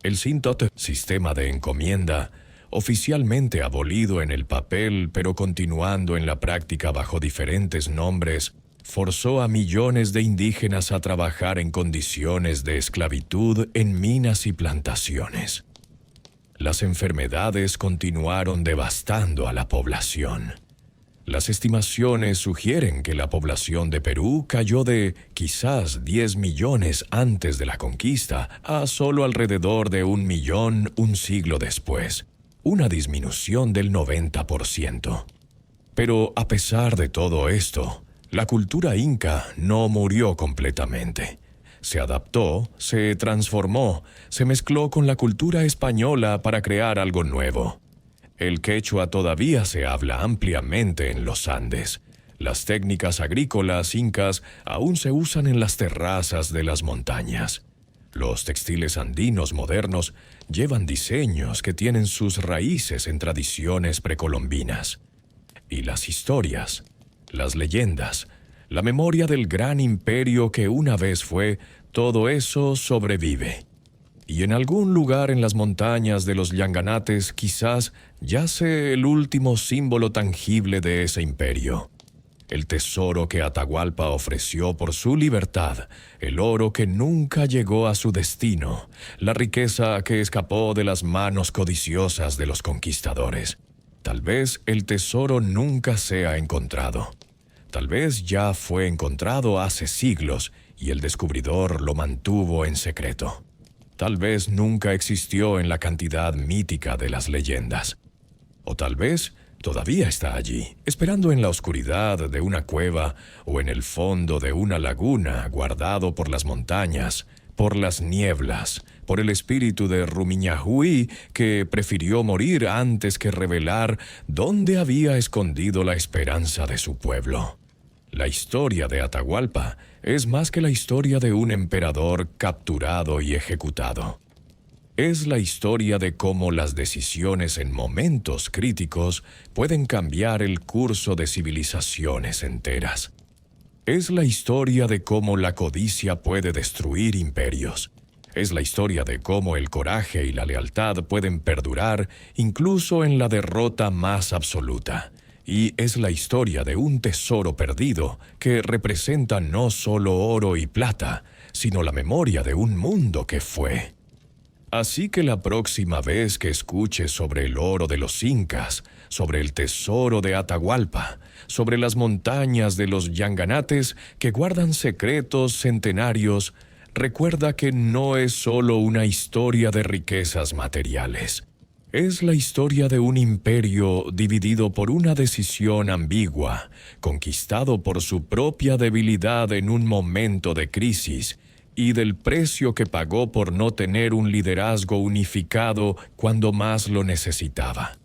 Speaker 1: El Sintot, sistema de encomienda, oficialmente abolido en el papel pero continuando en la práctica bajo diferentes nombres, forzó a millones de indígenas a trabajar en condiciones de esclavitud en minas y plantaciones. Las enfermedades continuaron devastando a la población. Las estimaciones sugieren que la población de Perú cayó de quizás 10 millones antes de la conquista a solo alrededor de 1 millón un siglo después, una disminución del 90%. Pero a pesar de todo esto, la cultura inca no murió completamente. Se adaptó, se transformó, se mezcló con la cultura española para crear algo nuevo. El quechua todavía se habla ampliamente en los Andes. Las técnicas agrícolas incas aún se usan en las terrazas de las montañas. Los textiles andinos modernos llevan diseños que tienen sus raíces en tradiciones precolombinas. Y las historias, las leyendas, la memoria del gran imperio que una vez fue, todo eso sobrevive. Y en algún lugar en las montañas de los Yanganates quizás yace el último símbolo tangible de ese imperio. El tesoro que Atahualpa ofreció por su libertad, el oro que nunca llegó a su destino, la riqueza que escapó de las manos codiciosas de los conquistadores. Tal vez el tesoro nunca sea encontrado. Tal vez ya fue encontrado hace siglos y el descubridor lo mantuvo en secreto. Tal vez nunca existió en la cantidad mítica de las leyendas. O tal vez todavía está allí, esperando en la oscuridad de una cueva o en el fondo de una laguna, guardado por las montañas, por las nieblas, por el espíritu de Rumiñahui, que prefirió morir antes que revelar dónde había escondido la esperanza de su pueblo. La historia de Atahualpa es más que la historia de un emperador capturado y ejecutado. Es la historia de cómo las decisiones en momentos críticos pueden cambiar el curso de civilizaciones enteras. Es la historia de cómo la codicia puede destruir imperios. Es la historia de cómo el coraje y la lealtad pueden perdurar incluso en la derrota más absoluta. Y es la historia de un tesoro perdido que representa no solo oro y plata, sino la memoria de un mundo que fue. Así que la próxima vez que escuches sobre el oro de los incas, sobre el tesoro de Atahualpa, sobre las montañas de los Yanganates que guardan secretos centenarios, recuerda que no es solo una historia de riquezas materiales. Es la historia de un imperio dividido por una decisión ambigua, conquistado por su propia debilidad en un momento de crisis, y del precio que pagó por no tener un liderazgo unificado cuando más lo necesitaba.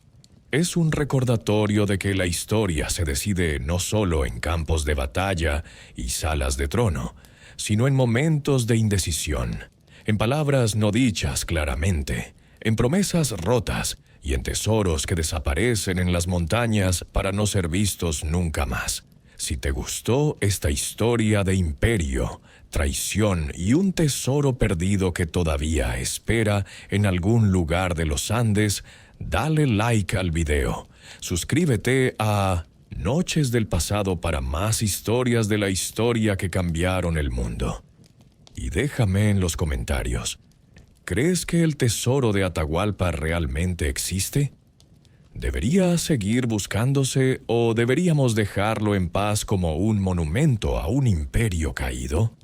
Speaker 1: Es un recordatorio de que la historia se decide no solo en campos de batalla y salas de trono, sino en momentos de indecisión, en palabras no dichas claramente, en promesas rotas y en tesoros que desaparecen en las montañas para no ser vistos nunca más. Si te gustó esta historia de imperio, traición y un tesoro perdido que todavía espera en algún lugar de los Andes, dale like al video. Suscríbete a Noches del Pasado para más historias de la historia que cambiaron el mundo. Y déjame en los comentarios, ¿crees que el tesoro de Atahualpa realmente existe? ¿Debería seguir buscándose o deberíamos dejarlo en paz como un monumento a un imperio caído?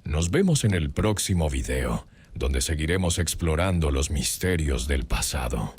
Speaker 1: Nos vemos en el próximo video, donde seguiremos explorando los misterios del pasado.